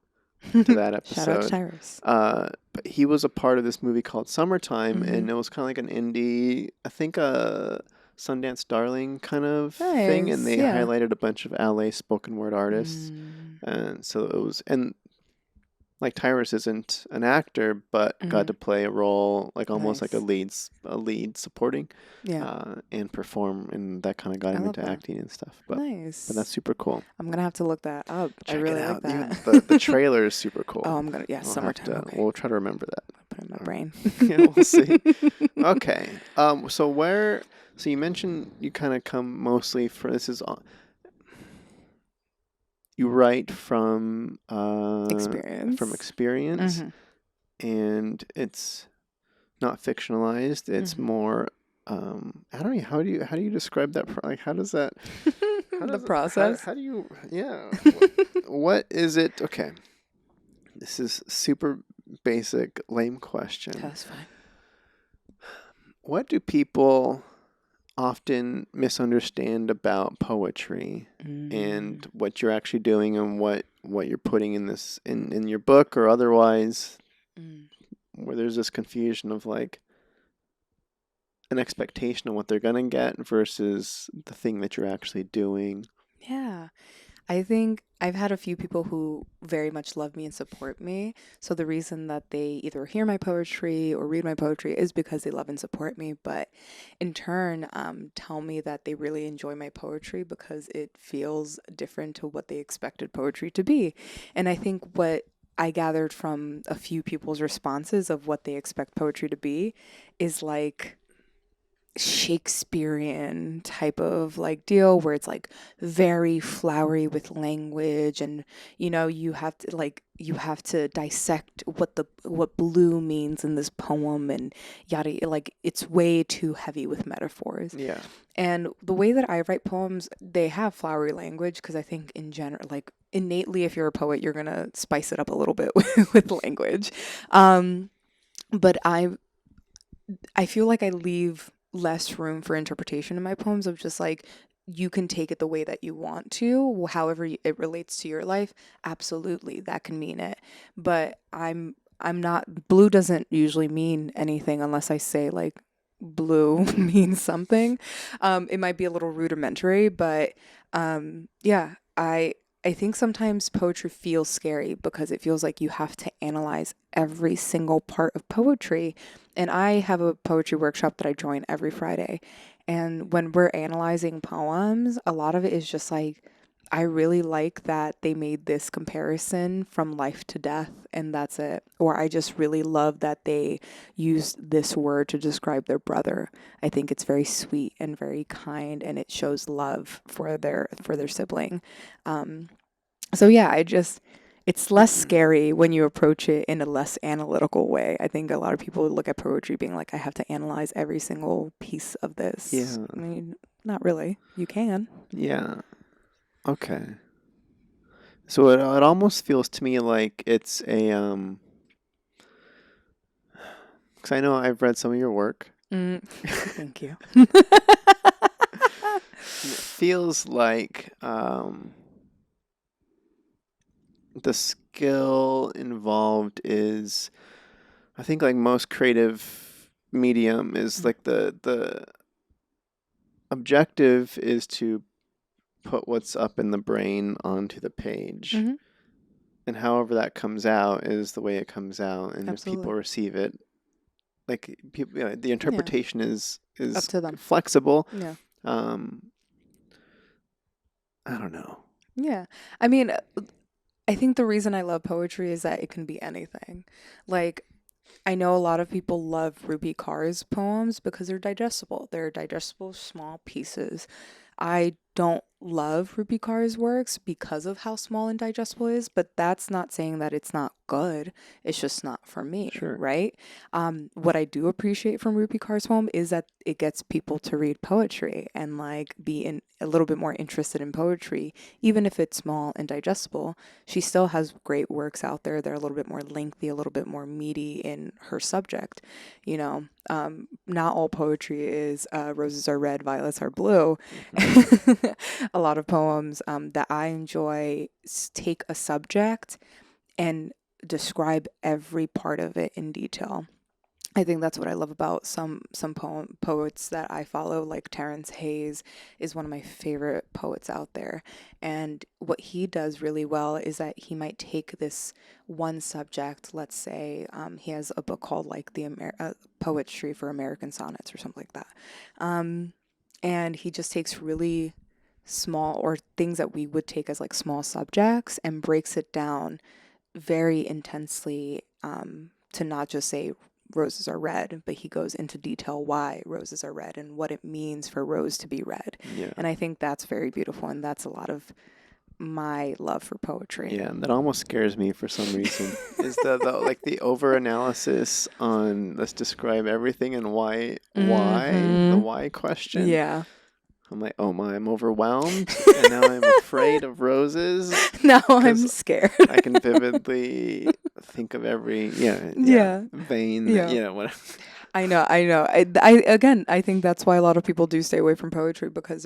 to that episode. Shout out to Tyrus. But he was a part of this movie called Summertime, and it was kind of like an indie, I think a Sundance Darling kind of thing, and they highlighted a bunch of LA spoken word artists, and so it was, and like Tyrus isn't an actor, but got to play a role, like almost like a lead supporting, and perform, and that kind of got him into acting and stuff. But but that's super cool. I'm gonna have to look that up. I really like that. Even the trailer is super cool. Oh, I'm gonna Summertime. We'll try to remember that. Put it in my brain. Yeah, we'll see. Okay. So you mentioned you kind of come mostly you write from experience, and it's not fictionalized. It's more I don't know, how do you describe that? Like, how does that, The process. how do you, yeah. What is it? Okay. This is super basic, lame question. That's fine. What do people often misunderstand about poetry and what you're actually doing and what you're putting in this in your book or otherwise, where there's this confusion of like an expectation of what they're gonna get versus the thing that you're actually doing? Yeah. I think I've had a few people who very much love me and support me. So the reason that they either hear my poetry or read my poetry is because they love and support me. But in turn, tell me that they really enjoy my poetry because it feels different to what they expected poetry to be. And I think what I gathered from a few people's responses of what they expect poetry to be is like Shakespearean type of like deal where it's like very flowery with language, and you have to dissect what blue means in this poem and yada, like it's way too heavy with metaphors. Yeah. And the way that I write poems, they have flowery language because I think in general, like innately, if you're a poet, you're gonna spice it up a little bit with language. But I feel like I leave less room for interpretation in my poems of just like you can take it the way that you want to, however it relates to your life. Absolutely, that can mean it. But I'm not, blue doesn't usually mean anything unless I say like blue means something. It might be a little rudimentary, but yeah, I think sometimes poetry feels scary because it feels like you have to analyze every single part of poetry. And I have a poetry workshop that I join every Friday. And when we're analyzing poems, a lot of it is just like, I really like that they made this comparison from life to death, and that's it. Or I just really love that they used this word to describe their brother. I think it's very sweet and very kind, and it shows love for their sibling. So yeah, it's less scary when you approach it in a less analytical way. I think a lot of people look at poetry being like, I have to analyze every single piece of this. Yeah. I mean, not really. You can. Yeah. Okay. So it almost feels to me like it's a because I know I've read some of your work. Thank you. It feels like the skill involved is, I think, like most creative medium is like the objective is to put what's up in the brain onto the page. Mm-hmm. And however that comes out is the way it comes out, and Absolutely. if people receive it, like people, the interpretation is Up to them. flexible. Yeah. I don't know. Yeah. I mean, I think the reason I love poetry is that it can be anything. Like, I know a lot of people love Ruby Kaur's poems because they're digestible. They're digestible, small pieces. I don't love Ruby Kaur's works because of how small and digestible it is, but that's not saying that it's not good. It's just not for me, Sure. right? What I do appreciate from Ruby Kaur's poem is that it gets people to read poetry and like be a little bit more interested in poetry, even if it's small and digestible. She still has great works out there. They're a little bit more lengthy, a little bit more meaty in her subject. You know, not all poetry is roses are red, violets are blue. A lot of poems that I enjoy take a subject and describe every part of it in detail. I think that's what I love about some poets that I follow, like Terrence Hayes is one of my favorite poets out there. And what he does really well is that he might take this one subject, let's say he has a book called like Poetry for American Sonnets or something like that. And he just takes really small or things that we would take as like small subjects and breaks it down very intensely to not just say roses are red, but he goes into detail why roses are red and what it means for rose to be red. Yeah. And I think that's very beautiful, and that's a lot of my love for poetry. Yeah, and that almost scares me for some reason. Is the over analysis on let's describe everything and the why question. Yeah. I'm like, oh my, I'm overwhelmed, and now I'm afraid of roses. Now I'm 'cause scared. I can vividly think of every Yeah. vein, Yeah. whatever. I know. Again, I think that's why a lot of people do stay away from poetry, because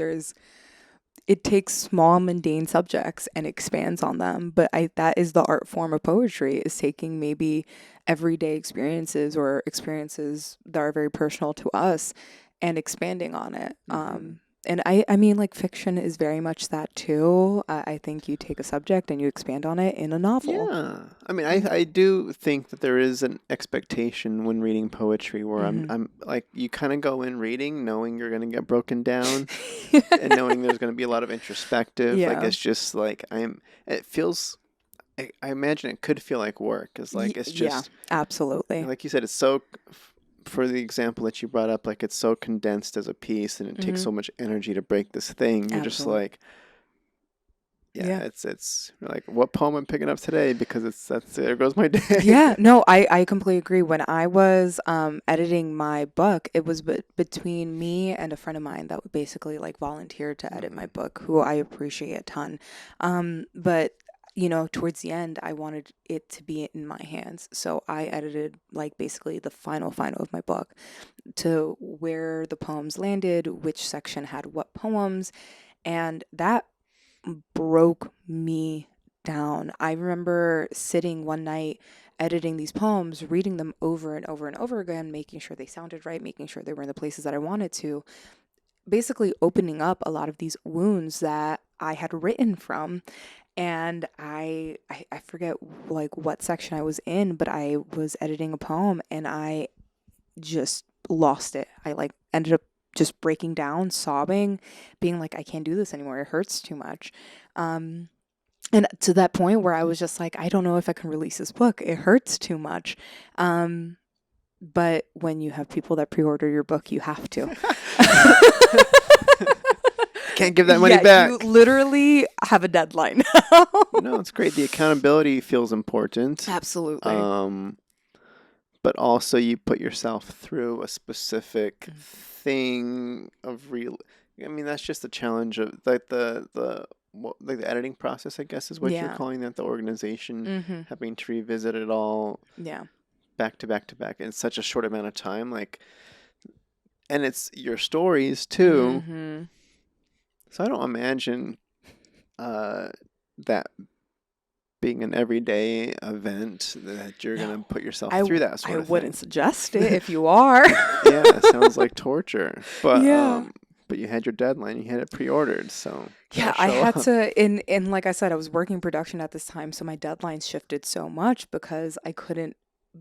it takes small mundane subjects and expands on them. But that is the art form of poetry, is taking maybe everyday experiences or experiences that are very personal to us and expanding on it. And I mean, like, fiction is very much that too. I think you take a subject and you expand on it in a novel. Yeah, I mean, I do think that there is an expectation when reading poetry where I'm like, you kind of go in reading knowing you're gonna get broken down and knowing there's gonna be a lot of introspective. Like, Yeah. it's just like it feels. I imagine it could feel like work. It's like it's just absolutely. like you said. It's so. For the example that you brought up, like, it's so condensed as a piece, and it takes so much energy to break this thing. You're just like, it's like, what poem I'm picking up today, because there goes my day. Yeah, no, I completely agree. When I was editing my book, it was between me and a friend of mine that would basically like volunteer to edit my book, who I appreciate a ton. But towards the end, I wanted it to be in my hands. So I edited like basically the final of my book to where the poems landed, which section had what poems, and that broke me down. I remember sitting one night editing these poems, reading them over and over and over again, making sure they sounded right, making sure they were in the places that I wanted to, basically opening up a lot of these wounds that I had written from. And I forget like what section I was in, but I was editing a poem and I just lost it. I like ended up just breaking down, sobbing, being like, I can't do this anymore. It hurts too much. And to that point where I was just like, I don't know if I can release this book. It hurts too much. But when you have people that pre-order your book, you have to. Can't give that money back. You literally have a deadline. No, it's great. The accountability feels important. Absolutely. But also you put yourself through a specific thing of real. I mean, that's just the challenge of like the editing process, I guess, is what you're calling that. The organization having to revisit it all. Yeah. Back to back to back in such a short amount of time, like, and it's your stories too. So I don't imagine that being an everyday event that you're going to put yourself through that sort of thing. I wouldn't suggest it if you are. Yeah, it sounds like torture. But but you had your deadline. You had it pre-ordered, so yeah, I had to. And like I said, I was working production at this time, so my deadlines shifted so much because I couldn't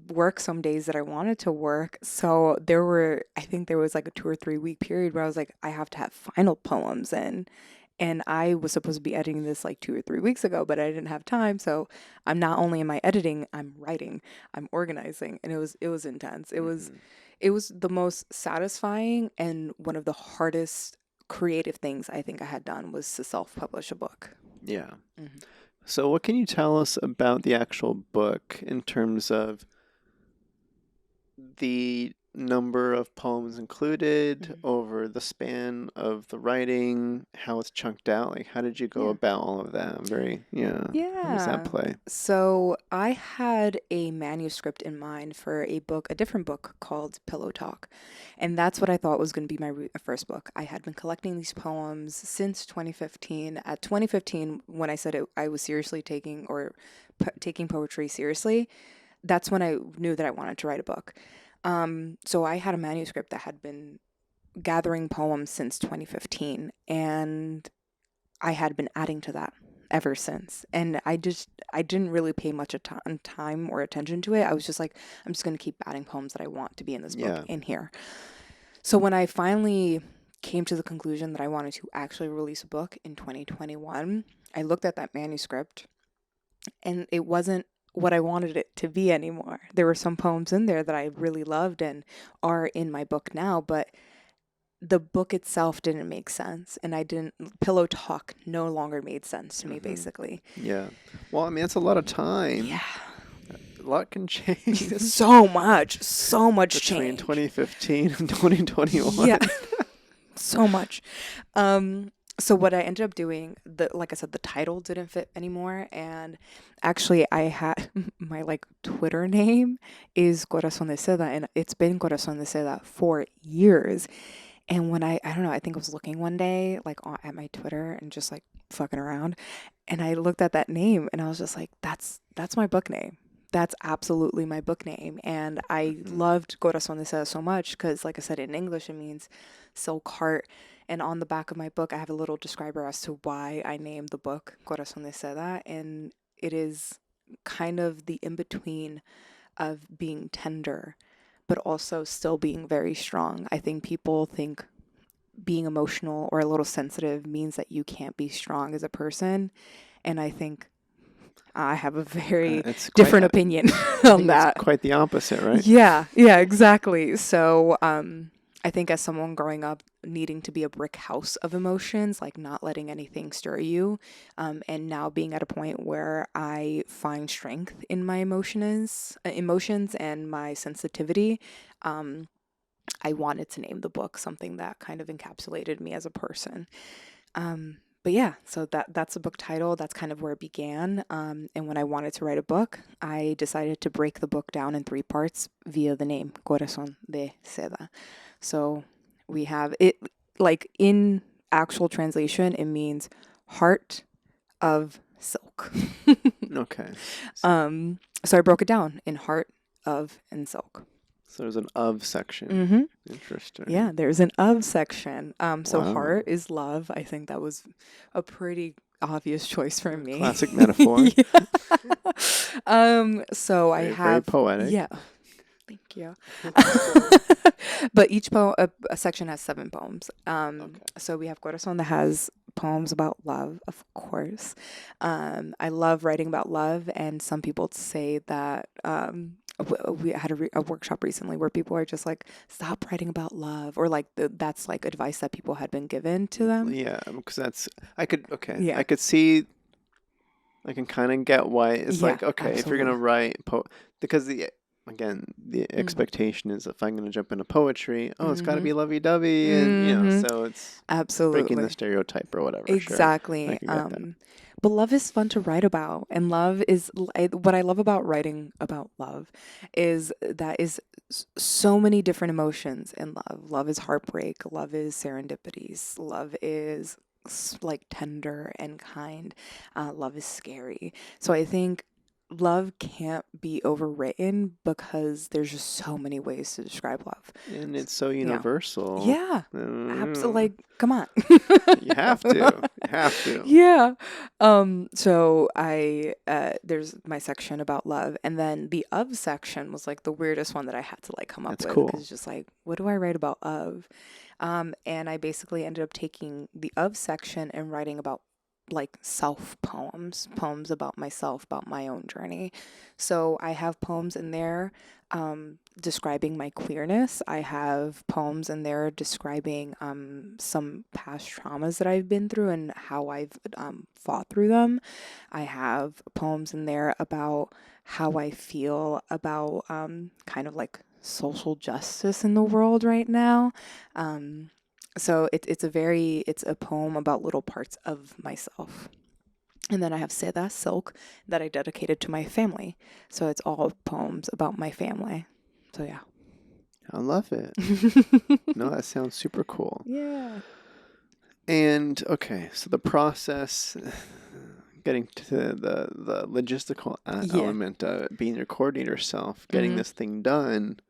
work some days that I wanted to work. So I think there was like a 2 or 3 week period where I was like, I have to have final poems in. And I was supposed to be editing this like 2 or 3 weeks ago, but I didn't have time. So I'm not only am I editing, I'm writing, I'm organizing, and it was intense. It was the most satisfying and one of the hardest creative things I think I had done was to self-publish a book. Yeah. So what can you tell us about the actual book in terms of the number of poems included over the span of the writing, how it's chunked out? Like, how did you go about all of that? How does that play? So I had a manuscript in mind for a different book called Pillow Talk. And that's what I thought was going to be my first book. I had been collecting these poems since 2015. At 2015, when I said I was seriously taking poetry seriously, that's when I knew that I wanted to write a book. So I had a manuscript that had been gathering poems since 2015, and I had been adding to that ever since. And I didn't really pay much time or attention to it. I was just like, I'm just going to keep adding poems that I want to be in this book in here. So when I finally came to the conclusion that I wanted to actually release a book in 2021, I looked at that manuscript and it wasn't what I wanted it to be anymore. There were some poems in there that I really loved and are in my book now, but the book itself didn't make sense, and pillow talk no longer made sense to me, basically. Yeah. Well, I mean, it's a lot of time. Yeah. A lot can change So much between change. 2015 and 2021. Yeah. So much. So what I ended up doing, like I said, the title didn't fit anymore, and actually I had my like Twitter name is Corazón De Seda, and it's been Corazón De Seda for years. And when I don't know, I think I was looking one day like at my Twitter and just like fucking around, and I looked at that name and I was just like, that's my book name. That's absolutely my book name. And I loved Corazón de Seda so much because, like I said, in English, it means silk heart. And on the back of my book, I have a little describer as to why I named the book Corazón de Seda. And it is kind of the in between of being tender, but also still being very strong. I think people think being emotional or a little sensitive means that you can't be strong as a person. And I think I have a very different opinion on that. It's quite the opposite, right? Yeah, exactly. So, I think as someone growing up needing to be a brick house of emotions, like not letting anything stir you, and now being at a point where I find strength in my emotions and my sensitivity, I wanted to name the book something that kind of encapsulated me as a person. But yeah, so that's the book title. That's kind of where it began. And when I wanted to write a book, I decided to break the book down in 3 parts via the name Corazón de Seda. So we have it, like in actual translation, it means heart of silk. Okay. So I broke it down in heart of and silk. So there's an of section. Interesting. Yeah, there's an of section. So Wow. heart is love. I think that was a pretty obvious choice for me. Classic metaphor. So I have very poetic. Yeah. Thank you. But each a section has 7 poems. So we have Corazón that has poems about love, of course. I love writing about love, and some people say that we had a workshop recently where people are just like, stop writing about love, or like that's like advice that people had been given to them. Yeah, because I could see, I can kind of get why it's like, okay, absolutely. If you're gonna write because the expectation is if I'm gonna jump into poetry, it's got to be lovey-dovey, and so it's absolutely breaking the stereotype or whatever. Exactly. Sure. But love is fun to write about, and love is what I love about writing about love is that is so many different emotions in love. Love is heartbreak. Love is serendipities. Love is like tender and kind. Love is scary. So I think love can't be overwritten because there's just so many ways to describe love. And it's so universal. Yeah. Absolutely. Like, come on. You have to. You have to. Yeah. So there's my section about love, and then the of section was like the weirdest one that I had to like come up with. Cool. Because it's just like, what do I write about of? And I basically ended up taking the of section and writing about like self poems about myself, about my own journey. So I have poems in there describing my queerness. I have poems in there describing some past traumas that I've been through and how I've fought through them. I have poems in there about how I feel about kind of like social justice in the world right now. So it's a poem about little parts of myself. And then I have Seda, silk, that I dedicated to my family. So it's all poems about my family. So yeah. I love it. No, that sounds super cool. Yeah. And okay, so the process, getting to the logistical element, being your coordinator yourself, getting this thing done.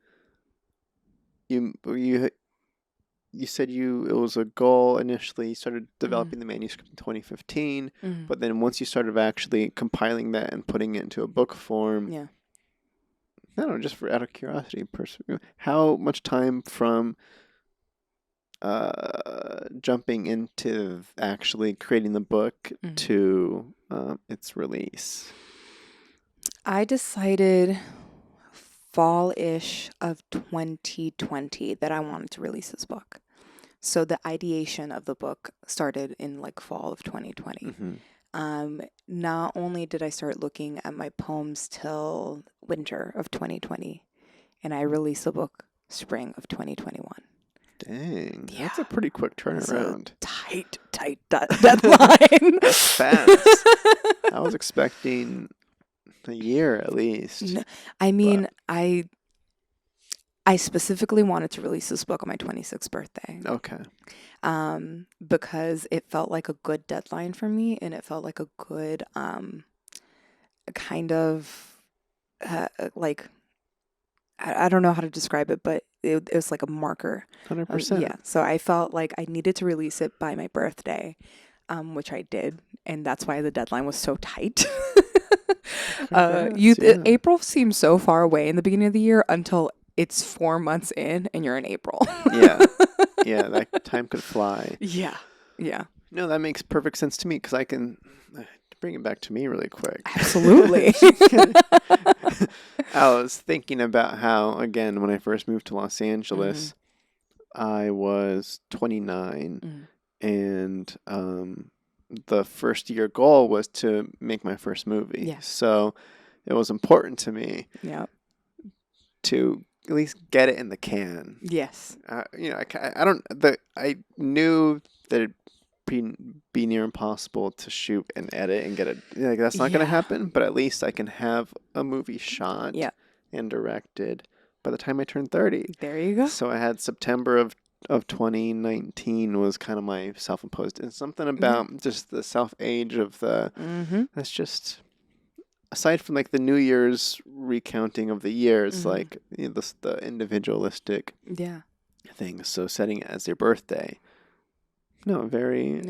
You said it was a goal initially. You started developing the manuscript in 2015, but then once you started actually compiling that and putting it into a book form, I don't know, just out of curiosity, how much time from jumping into actually creating the book to its release? I decided fall-ish of 2020 that I wanted to release this book. So the ideation of the book started in like fall of 2020. Not only did I start looking at my poems till winter of 2020, and I released the book spring of 2021. Dang, that's a pretty quick turnaround. Tight deadline. That's fast. I was expecting a year at least. No, I mean, I specifically wanted to release this book on my 26th birthday. Okay. Because it felt like a good deadline for me, and it felt like a good kind of like I don't know how to describe it, but it was like a marker. 100%. Yeah. So I felt like I needed to release it by my birthday, which I did, and that's why the deadline was so tight. April seems so far away in the beginning of the year until it's 4 months in and you're in April. Yeah, that time could fly. Yeah. No, that makes perfect sense to me because I can bring it back to me really quick. Absolutely. I was thinking about how, again, when I first moved to Los Angeles, I was 29, and the first year goal was to make my first movie. Yeah. So it was important to me to at least get it in the can. Yes. I knew that it'd be near impossible to shoot and edit and get it. Like, that's not going to happen, but at least I can have a movie shot and directed by the time I turn 30. There you go. So I had September of 2019 was kind of my self-imposed. And something about just the self-age of the, that's just, aside from like the New Year's recounting of the years, like the individualistic things. So setting it as your birthday. No, very,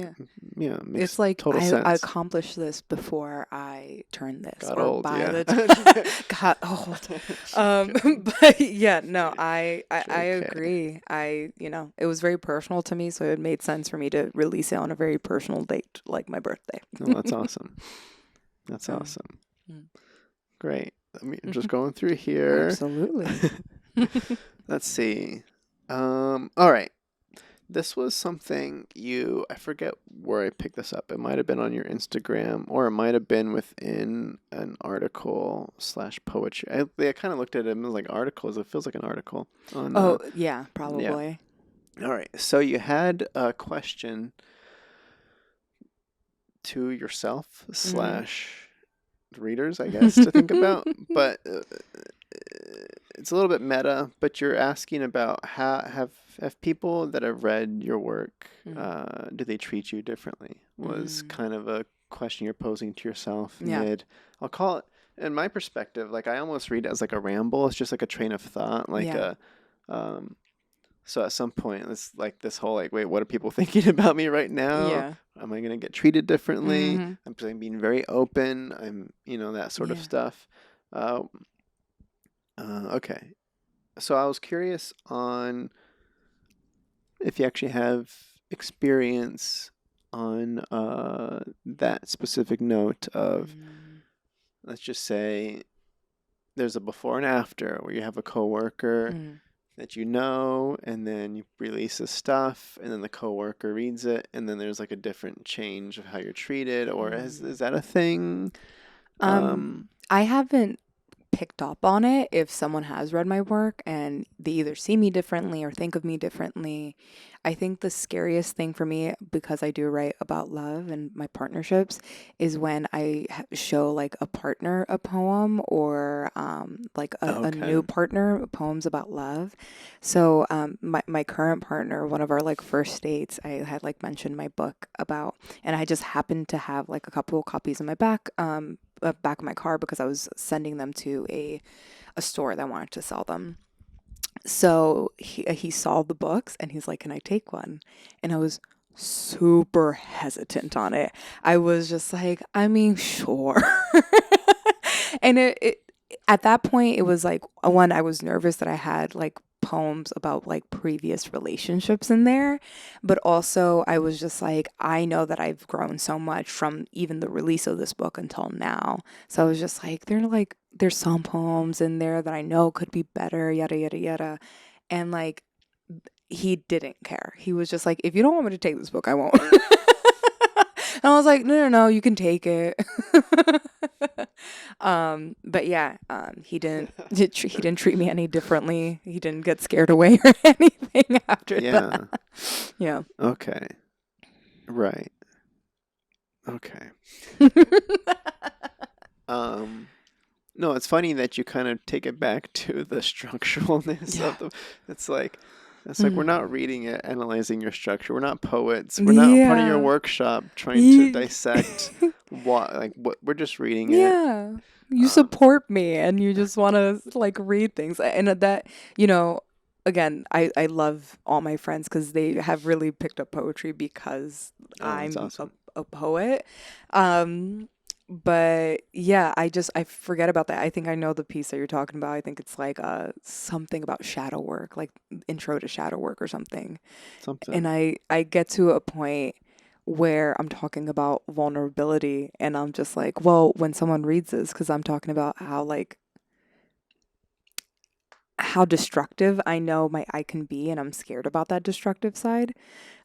makes it's like total sense. I accomplished this before I turned this. Got old, got old. But yeah, no, I agree. It was very personal to me, so it made sense for me to release it on a very personal date, like my birthday. Oh, that's awesome. That's awesome. Great. Just going through here. Absolutely. Let's see. All right. This was something I forget where I picked this up. It might have been on your Instagram, or it might have been within an article / poetry. I kind of looked at it as like articles. It feels like an article. Yeah, probably. Yeah. All right. So you had a question to yourself / readers, I guess, to think about. But it's a little bit meta, but you're asking about how have people that have read your work, do they treat you differently? Was kind of a question you're posing to yourself I'll call it, in my perspective, like I almost read it as like a ramble. It's just like a train of thought, like so at some point it's like this whole like, wait, what are people thinking about me right now? Yeah. Am I going to get treated differently? I'm being very open. I'm, that sort of stuff. Okay. So I was curious on if you actually have experience on that specific note of, let's just say there's a before and after where you have a coworker that and then you release this stuff, and then the coworker reads it, and then there's like a different change of how you're treated, or is that a thing? I haven't picked up on it if someone has read my work and they either see me differently or think of me differently. I think the scariest thing for me, because I do write about love and my partnerships, is when I show like a partner a poem, or like a new partner poems about love. So my current partner, one of our like first dates, I had like mentioned my book about, and I just happened to have like a couple of copies in my back of my car because I was sending them to a store that wanted to sell them. So he saw the books and he's like, "Can I take one?" And I was super hesitant on it. I was just like, I mean, sure. And it at that point, it was like, one, I was nervous that I had like poems about like previous relationships in there, but also I was just like, I know that I've grown so much from even the release of this book until now. So I was just like, there's some poems in there that I know could be better, yada yada yada. And like, he didn't care. He was just like, if you don't want me to take this book, I won't. And I was like, no, you can take it. But yeah, he didn't treat me any differently. He didn't get scared away or anything after that. Yeah. Okay. Right. Okay. No, it's funny that you kind of take it back to the structuralness of the. It's like we're not reading it, analyzing your structure. We're not poets. We're not part of your workshop trying to dissect what we're just reading it. Yeah. You support me and you just want to like read things. And that, again, I love all my friends because they have really picked up poetry because I'm awesome. a poet. But yeah, I forget about that. I think I know the piece that you're talking about. I think it's like something about shadow work, like intro to shadow work or something. And I get to a point where I'm talking about vulnerability and I'm just like, well, when someone reads this, because I'm talking about how destructive I know I can be, and I'm scared about that destructive side.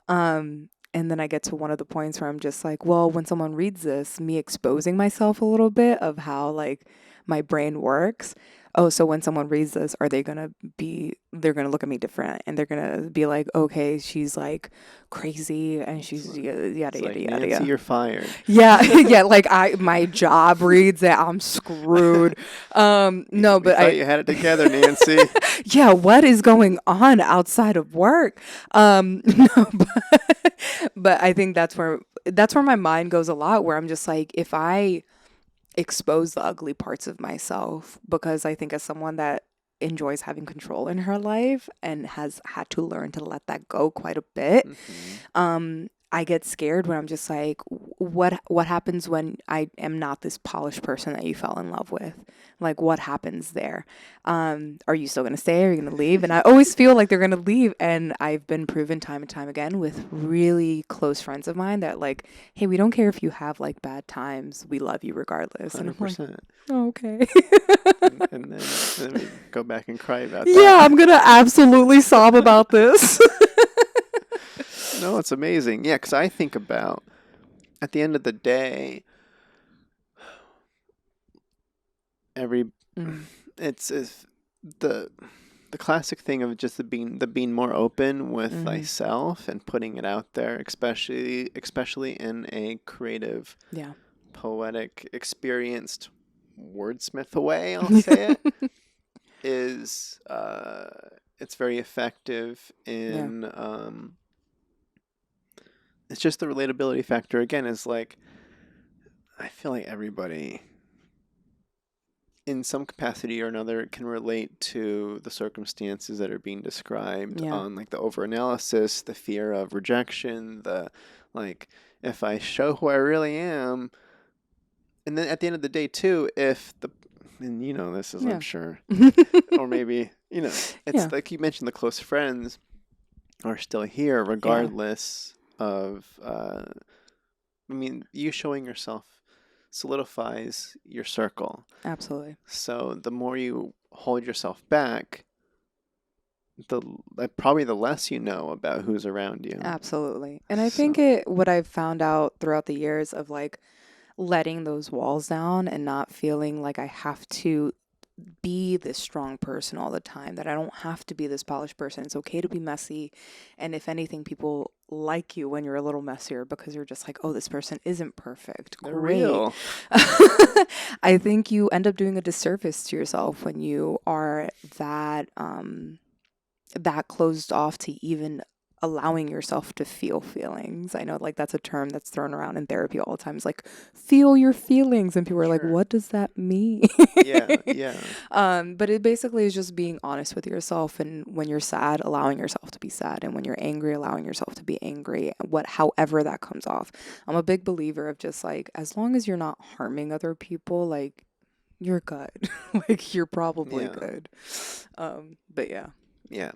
And then I get to one of the points where I'm just like, well, when someone reads this, me exposing myself a little bit of how like my brain works. Oh, so when someone reads this, they're going to look at me different and they're going to be like, okay, she's like crazy and she's yada, Nancy, you're fired. Yeah. Yeah. Like my job reads it. I'm screwed. No, but I thought you had it together, Nancy. Yeah. What is going on outside of work? No, but I think that's where my mind goes a lot, where I'm just like, if I expose the ugly parts of myself, because I think as someone that enjoys having control in her life and has had to learn to let that go quite a bit, I get scared when I'm just like, what happens when I am not this polished person that you fell in love with? Like, what happens there? Are you still going to stay? Are you going to leave? And I always feel like they're going to leave. And I've been proven time and time again with really close friends of mine that like, hey, we don't care if you have like bad times. We love you regardless. 100%. And I'm like, oh, okay. and then we go back and cry about that. Yeah, I'm going to absolutely sob about this. No, it's amazing. Yeah, because I think about, at the end of the day, it's the classic thing of just the being more open with thyself and putting it out there, especially in a creative, poetic, experienced wordsmith way. I'll say it is. It's very effective in. It's just the relatability factor again. Is like, I feel like everybody, in some capacity or another, can relate to the circumstances that are being described on like the overanalysis, the fear of rejection, the like, if I show who I really am, and then at the end of the day too, and this is I'm sure, or maybe it's like you mentioned, the close friends are still here regardless of. You showing yourself solidifies your circle. Absolutely. So the more you hold yourself back, probably the less you know about who's around you. Absolutely. And I think what I've found out throughout the years of like letting those walls down and not feeling like I have to be this strong person all the time, that I don't have to be this polished person. It's okay to be messy. And if anything, people like you when you're a little messier because you're just like, oh, this person isn't perfect. They're real. I think you end up doing a disservice to yourself when you are that closed off to even allowing yourself to feel feelings. I know like that's a term that's thrown around in therapy all the time. It's like, feel your feelings. And people are like, what does that mean? Yeah. But it basically is just being honest with yourself. And when you're sad, allowing yourself to be sad. And when you're angry, allowing yourself to be angry, however that comes off. I'm a big believer of just like, as long as you're not harming other people, like you're good. Like you're probably good. But yeah. Yeah.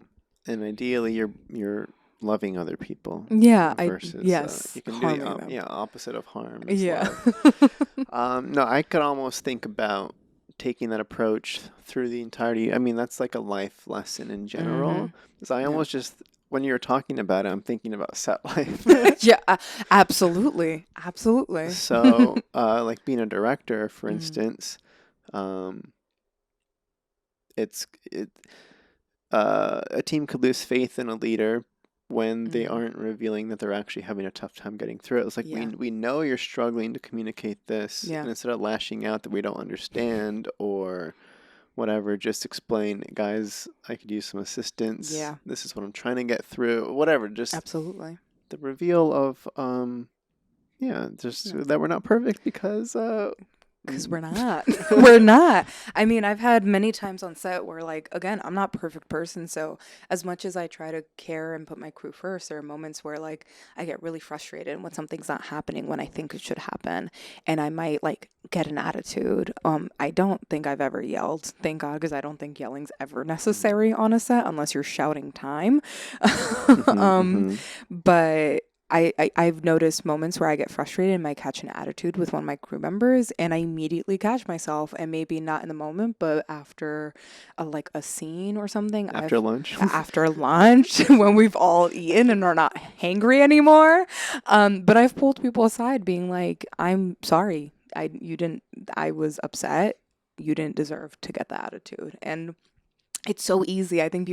And ideally you're loving other people. Yeah. Versus, you can do the opposite of harm. No, I could almost think about taking that approach through the entirety. I mean, that's like a life lesson in general. Because I almost just when you're talking about it, I'm thinking about set life. Yeah, absolutely. Absolutely. So, like being a director, for instance, um, it's it a team could lose faith in a leader when they aren't revealing that they're actually having a tough time getting through it. It's like we know you're struggling to communicate this, and instead of lashing out that we don't understand or whatever, just explain, guys, I could use some assistance. Yeah. This is what I'm trying to get through. Whatever, just Absolutely. the reveal of that we're not perfect because we're not. We're not. I mean, I've had many times on set where, like, again, I'm not a perfect person. So as much as I try to care and put my crew first, there are moments where, like, I get really frustrated when something's not happening when I think it should happen. And I might, like, get an attitude. I don't think I've ever yelled, thank God, because I don't think yelling's ever necessary on a set unless you're shouting time. But I've noticed moments where I get frustrated and might catch an attitude with one of my crew members, and I immediately catch myself, and maybe not in the moment, but after a scene or something. After lunch? After lunch, when we've all eaten and are not hangry anymore. But I've pulled people aside being like, I'm sorry. I was upset. You didn't deserve to get the attitude. And it's so easy. I think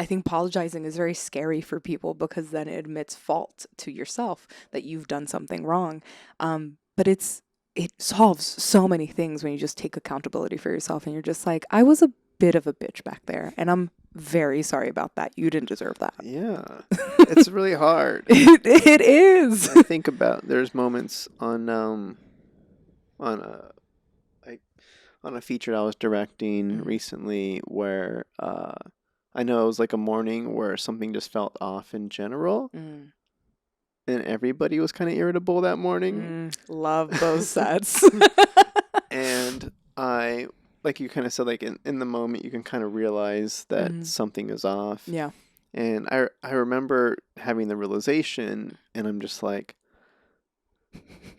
apologizing is very scary for people because then it admits fault to yourself that you've done something wrong. But it solves so many things when you just take accountability for yourself and you're just like, I was a bit of a bitch back there and I'm very sorry about that. You didn't deserve that. Yeah. It's really hard. It is. I think about there's moments on a feature I was directing recently where I know it was like a morning where something just felt off in general. And everybody was kind of irritable that morning. Love those sets. And I, like you kind of said, like in the moment, you can kind of realize that something is off. Yeah. And I remember having the realization, and I'm just like,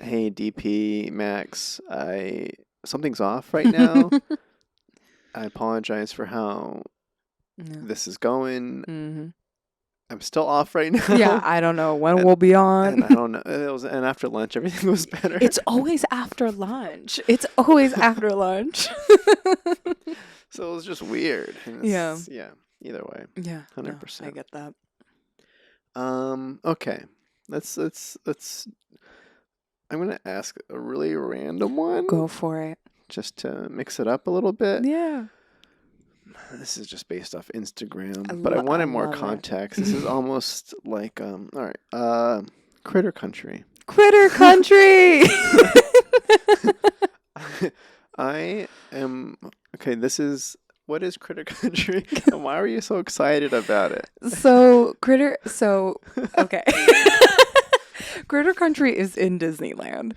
hey, DP, Max, something's off right now. I apologize for how this is going. I'm still off right now. Yeah, I don't know when we'll be on. And I don't know. And after lunch, everything was better. It's always after lunch. It's always after lunch. So it was just weird. Yeah. Either way. Yeah. 100%. No, I get that. Okay. Let's. I'm gonna ask a really random one. Go for it. Just to mix it up a little bit. Yeah. This is just based off Instagram, but I wanted more context. This is almost like all right, Critter Country. Critter Country. I am okay. What is Critter Country, and why are you so excited about it? Okay. Critter Country is in Disneyland.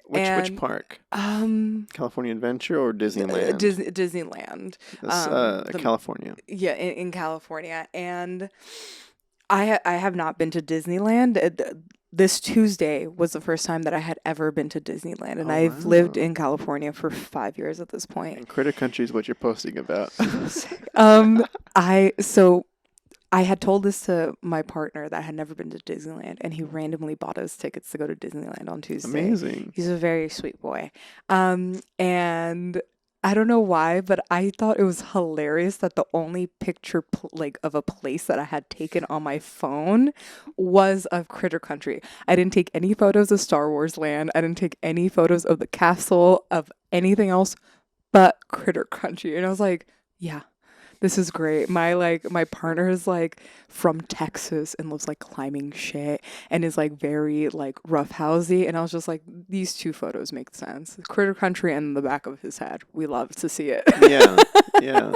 Which park? California Adventure or Disneyland? Disneyland. California. Yeah, in California. And I have not been to Disneyland. This Tuesday was the first time that I had ever been to Disneyland, and I've lived in California for 5 years at this point. And Critter Country is what you're posting about. I had told this to my partner that I had never been to Disneyland, and he randomly bought us tickets to go to Disneyland on Tuesday. Amazing. He's a very sweet boy. And I don't know why, but I thought it was hilarious that the only picture of a place that I had taken on my phone was of Critter Country. I didn't take any photos of Star Wars Land. I didn't take any photos of the castle, of anything else but Critter Country. And I was like, yeah. This is great. My partner is like from Texas and loves like climbing shit and is like very like roughhousey. And I was just like, these two photos make sense. Critter Country and the back of his head. We love to see it. Yeah.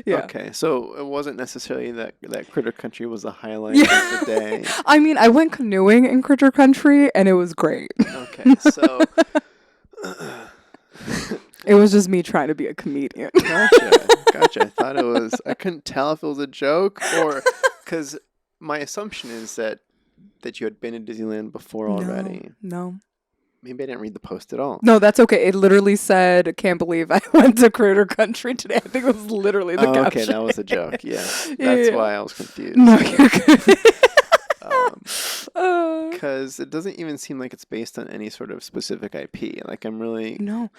Okay, so it wasn't necessarily that Critter Country was the highlight of the day. I mean, I went canoeing in Critter Country and it was great. Okay, so it was just me trying to be a comedian. Gotcha. I couldn't tell if it was a joke or because my assumption is that you had been to Disneyland before already. No. Maybe I didn't read the post at all. No, that's okay. It literally said, "Can't believe I went to Critter Country today." I think it was literally the caption. Okay, that was a joke. Yeah, Yeah, that's yeah. why I was confused. No, you're good. Because it doesn't even seem like it's based on any sort of specific IP. Like I'm really No,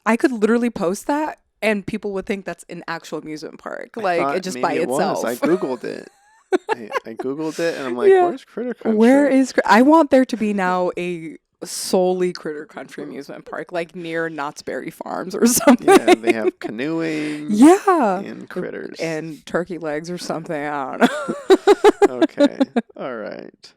I could literally post that and people would think that's an actual amusement park, I like thought it just maybe by it itself. was. I googled it. I googled it and I'm like, Yeah. where's Critter Country? Where is? I want there to be now a solely Critter Country amusement park, like near Knott's Berry Farms or something. Yeah, they have canoeing. Yeah, And critters and turkey legs or something. I don't know. Okay. All right.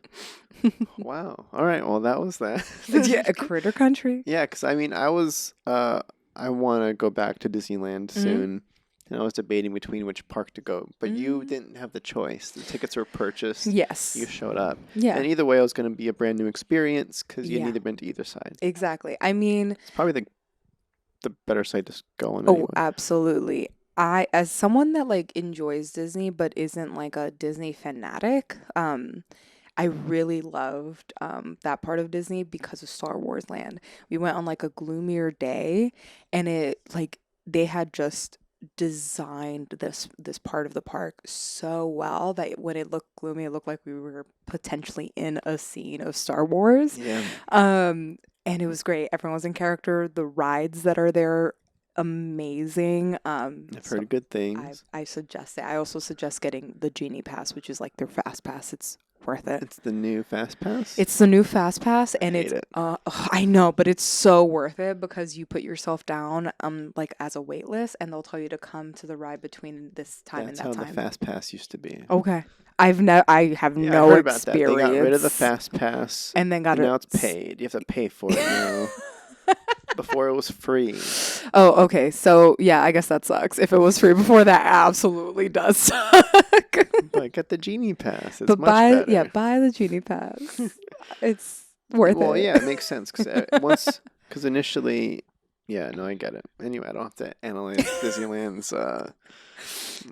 Wow. All right. Well, that was that. Yeah, a Critter Country. Yeah, because I mean, I want to go back to Disneyland soon, and I was debating between which park to go, but you didn't have the choice. The tickets were purchased. Yes. You showed up. Yeah. And either way, it was going to be a brand new experience because you Yeah. had neither been to either side. Exactly. I mean, It's probably the better side to go on. oh, Anyway. absolutely. As someone that like enjoys Disney but isn't like a Disney fanatic, I really loved that part of Disney because of Star Wars Land. We went on like a gloomier day, and it like they had just designed this part of the park so well that when it looked gloomy, it looked like we were potentially in a scene of Star Wars. Yeah. And it was great. Everyone was in character. The rides that are there, amazing. I've heard good things. I suggest it. I also suggest getting the Genie Pass, which is like their Fast Pass. It's worth it. It's the new Fast Pass? It's the new Fast Pass, and hate it's it. I know, but it's so worth it because you put yourself down like as a wait list, and they'll tell you to come to the ride between this time That's and that how time. the Fast Pass used to be. Okay. I have no I heard about that. experience. They got rid of the Fast Pass, and then got and it. now it's paid. You have to pay for it now. Before it was free. Oh, okay. So yeah, I guess that sucks. If it was free before, that absolutely does suck. But get the Genie Pass. It's But much buy better. buy the Genie Pass. It's worth it. Well, yeah, it makes sense because initially, yeah, no, I get it. Anyway, I don't have to analyze Disneyland's.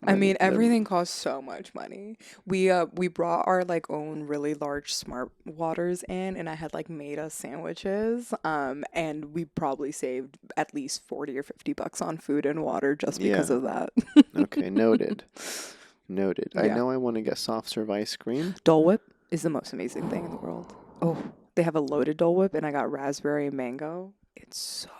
I mean, everything costs so much money. We brought our like own really large smart waters in, and I had like made us sandwiches. And we probably saved at least $40 or $50 on food and water just because of that. Okay, noted. Noted. I Yeah. know I want to get soft serve ice cream. Dole Whip is the most amazing thing in the world. Oh, they have a loaded Dole Whip, and I got raspberry and mango. It's so good.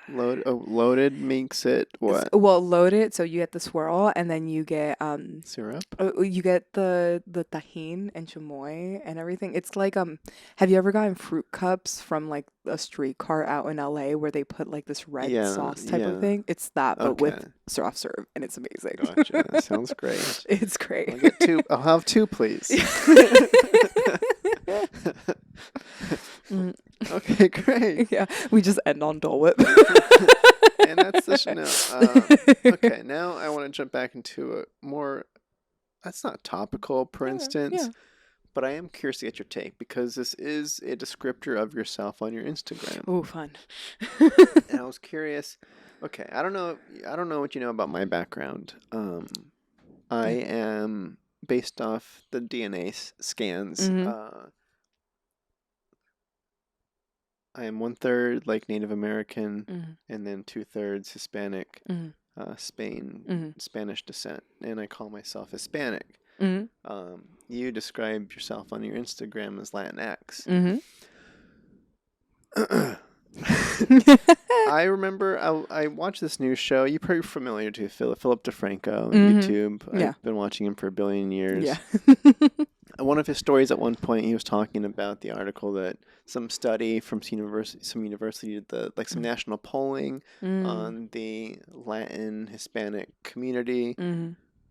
Loaded makes it what? Well, loaded, so you get the swirl, and then you get Syrup? you get the tahine and chamoy and everything. It's like have you ever gotten fruit cups from like a street cart out in LA where they put like this red sauce type of thing? It's that, but with soft serve, and it's amazing. Gotcha. That sounds great. It's great. I'll get two. I'll have two, please. Okay, great. Yeah, we just end on Dole Whip. And that's the Chanel. Okay, now I want to jump back into a more, that's not topical, for instance, but I am curious to get your take because this is a descriptor of yourself on your Instagram. Oh, fun. And I was curious. Okay, I don't know what you know about my background. I am based off the DNA scans. I am 1/3 like Native American, and then 2/3 Hispanic, Spanish descent, and I call myself Hispanic. You describe yourself on your Instagram as Latinx. I remember I watched this news show. You're pretty familiar to Philip DeFranco on YouTube. Yeah. I've been watching him for a billion years. Yeah. One of his stories at one point, he was talking about the article that some study from some university did some national polling on the Latin Hispanic community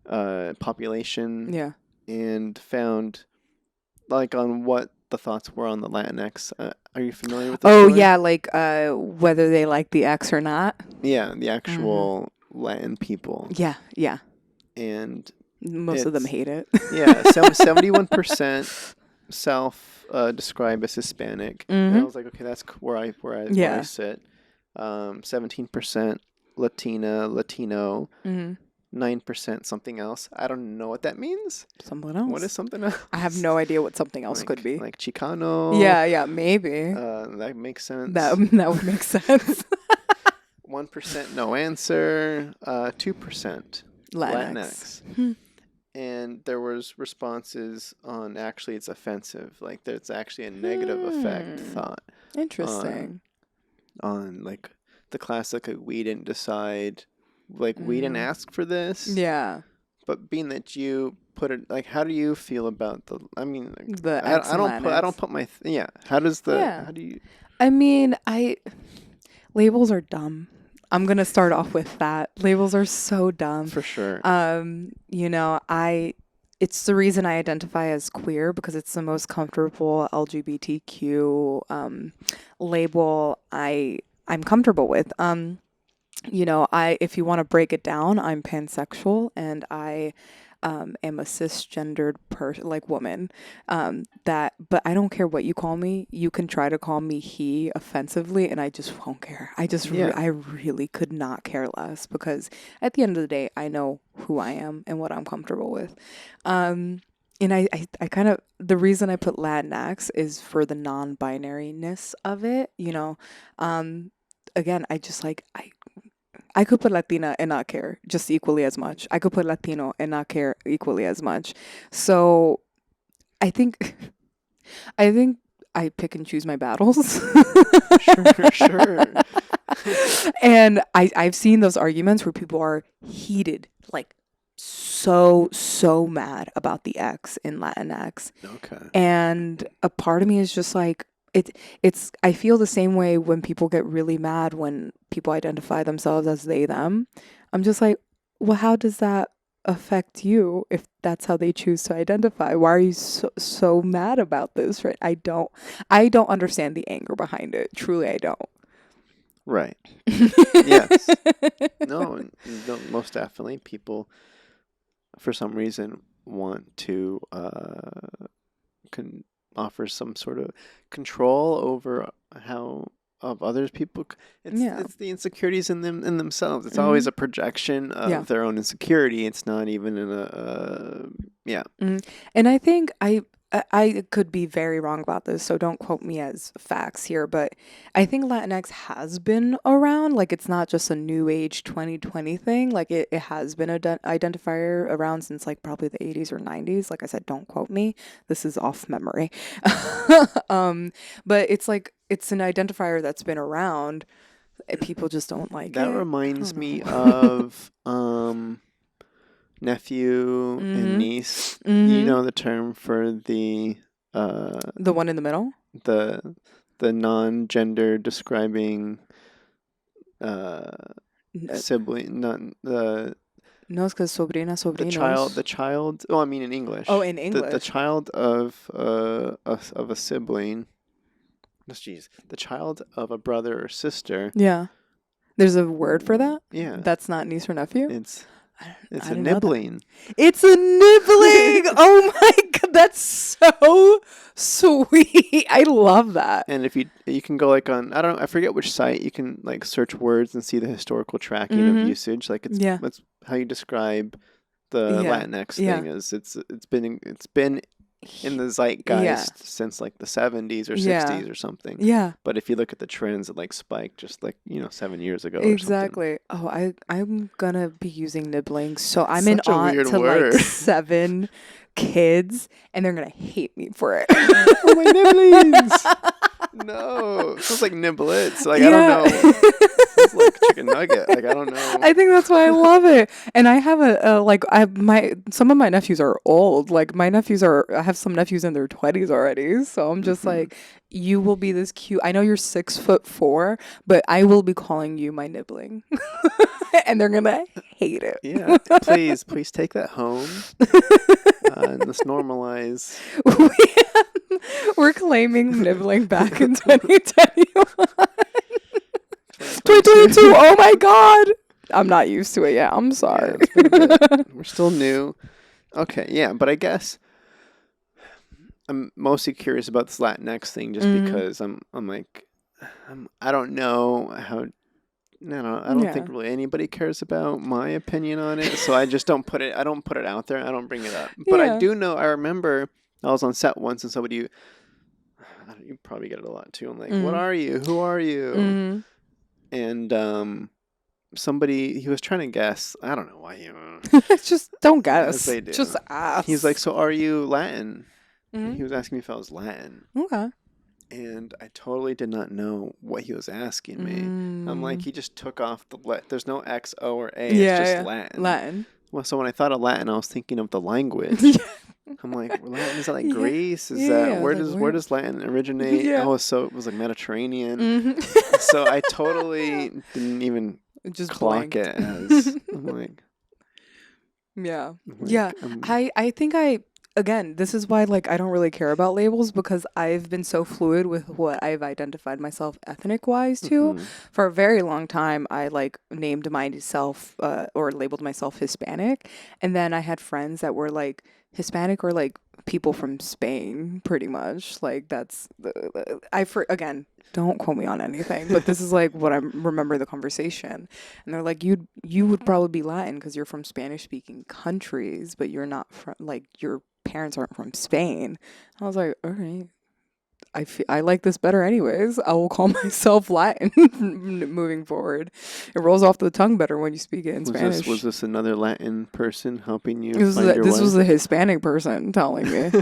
population. Yeah. And found like on what the thoughts were on the Latinx. Are you familiar with this? Oh, story? yeah, like whether they like the X or not. Yeah, the actual Latin people. Yeah, yeah. And most of them hate it. Yeah, 71% self describe as Hispanic. And I was like, okay, that's where I sit. 17% Latino. 9% something else. I don't know what that means. Something else. What is something else? I have no idea what something else could be. Like Chicano. Yeah, maybe. That makes sense. That would make sense. 1% no answer. 2% Latinx. And there was responses on actually it's offensive. Like there's actually a negative effect thought. Interesting. On like the classic, like, we didn't decide, like we didn't ask for this. Yeah. But being that you put it, like, how do you feel about the? I mean, like, The I don't put my yeah. How does the? Yeah. How do you? I mean, labels are dumb. I'm gonna start off with that. Labels are so dumb. For sure. You know, it's the reason I identify as queer because it's the most comfortable LGBTQ label I'm comfortable with. You know, if you want to break it down, I'm pansexual and I am a cisgendered woman. But I don't care what you call me. You can try to call me he offensively, and I just won't care. I really could not care less because at the end of the day, I know who I am and what I'm comfortable with. And I kind of, the reason I put Latinx is for the non-binariness of it, you know. Again, I could put Latina and not care just equally as much. I could put Latino and not care equally as much. So I think I pick and choose my battles. Sure. And I've seen those arguments where people are heated, like so mad about the X in Latinx. Okay. And a part of me is just like, I feel the same way when people get really mad when people identify themselves as they, them. I'm just like, well, how does that affect you if that's how they choose to identify? Why are you so mad about this? Right? I don't understand the anger behind it. Truly, I don't. Right. Yes. No, most definitely. People, for some reason, want to offer some sort of control over how of others people. It's the insecurities in themselves. It's always a projection of their own insecurity. It's not even in a And I think I could be very wrong about this, so don't quote me as facts here, but I think Latinx has been around. Like, it's not just a new age 2020 thing. Like, it has been an identifier around since, like, probably the 80s or 90s. Like I said, don't quote me. This is off memory. But it's like, it's an identifier that's been around. People just don't like it. That reminds me of nephew and niece. You know the term for the one in the middle? The non-gender describing sibling, not the. No, it's because sobrinos. The child. Oh, I mean in English. Oh, in English. The child of a sibling. Jeez, the child of a brother or sister. Yeah, there's a word for that. Yeah, that's not niece or nephew. It's a nibbling. It's a nibbling. Oh my god, that's so sweet. I love that. And if you can go like on, I forget which site, you can like search words and see the historical tracking of usage. Like it's how you describe the Latinx thing is. It's been in the zeitgeist since like the 70s or 60s or something. Yeah. But if you look at the trends, it like spiked just like 7 years ago. Exactly. Or something. Oh, I'm gonna be using nibblings. So I'm an aunt to like 7 kids, and they're gonna hate me for it. Oh, my nibblings! No, it feels like niblets. Like I don't know. It's like chicken nugget. Like I don't know. I think that's why I love it. And I have some of my nephews are old. Like I have some nephews in their 20s already. So I'm just like, you will be this cute. I know you're 6'4", but I will be calling you my nibbling, and they're gonna hate it. Yeah, please take that home. And let's normalize. We're claiming nibbling back in 2021. 2022. Oh my god. I'm not used to it yet. I'm sorry. Yeah, we're still new. Okay, yeah, but I guess I'm mostly curious about this Latinx thing just because I'm like I don't know how No, I don't think really anybody cares about my opinion on it, so I just don't put it. I don't put it out there. I don't bring it up. But I do know. I remember I was on set once, and somebody, you probably get it a lot too. I'm like, what are you? Who are you? And somebody, he was trying to guess. I don't know why he. Just don't guess. As they do. Just ask. He's like, so are you Latin? He was asking me if I was Latin. Okay. And I totally did not know what he was asking me. I'm like, he just took off there's no X, O, or A. It's just Latin. Latin. Well, so when I thought of Latin, I was thinking of the language. I'm like, Latin, is that like Greece? Is that where does Latin originate? Oh, so it was like Mediterranean. So I totally didn't even just clock it as. I'm like, I think again, this is why, like, I don't really care about labels, because I've been so fluid with what I've identified myself ethnic-wise to. For a very long time, I, like, named myself or labeled myself Hispanic. And then I had friends that were, like, Hispanic or, like, people from Spain, pretty much. Like, that's... again, don't quote me on anything, but this is, like, what I remember the conversation. And they're like, you would probably be Latin because you're from Spanish-speaking countries, but you're not from, like, you're parents aren't from Spain. I was like, all right, I like this better anyways. I will call myself Latin moving forward. It rolls off the tongue better when you speak it in Spanish. Was this another Latin person helping you? This was a Hispanic person telling me.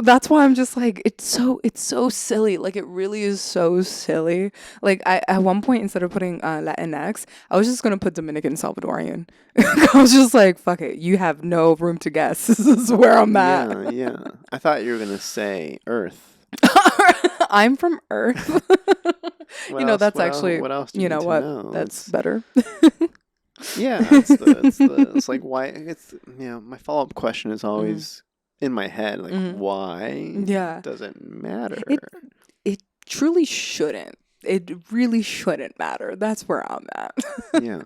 That's why I'm just like, it's so silly. Like, it really is so silly. Like, at one point, instead of putting Latinx, I was just gonna put Dominican Salvadorian. I was just like, fuck it, you have no room to guess. This is where I'm at. Yeah. I thought you were gonna say Earth. I'm from Earth. That's actually, what else you know what? That's better. Yeah, it's like why my follow-up question is always in my head, like why does it matter? It truly shouldn't. It really shouldn't matter. That's where I'm at. Yeah.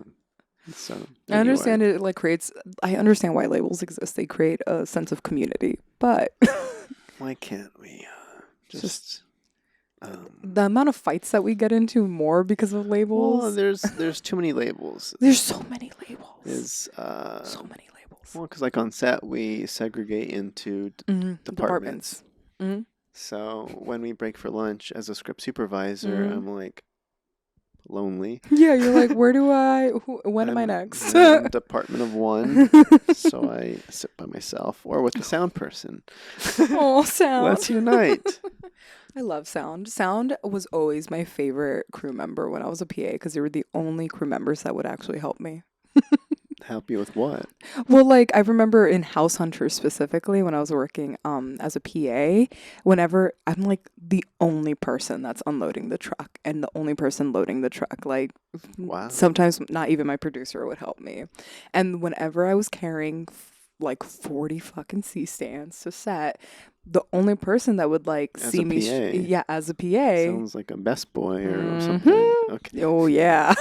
So anyway. I understand it like creates I understand why labels exist. They create a sense of community. But why can't we just the amount of fights that we get into more because of labels. Well, there's too many labels. There's so many labels. There's so many labels. Well, because like on set we segregate into departments. So when we break for lunch, as a script supervisor, I'm like lonely. Yeah, you're like, when am I next? Department of one. So I sit by myself or with the sound person. Oh, sound. Let's unite. I love sound. Sound was always my favorite crew member when I was a PA because they were the only crew members that would actually help me. Help you with what? Well, like I remember in House Hunters specifically when I was working as a PA, whenever I'm like the only person that's unloading the truck and the only person loading the truck, like wow. Sometimes not even my producer would help me. And whenever I was carrying like 40 fucking C-stands to set, the only person that would like as see me as a PA sounds like a best boy or something. Okay. Oh yeah.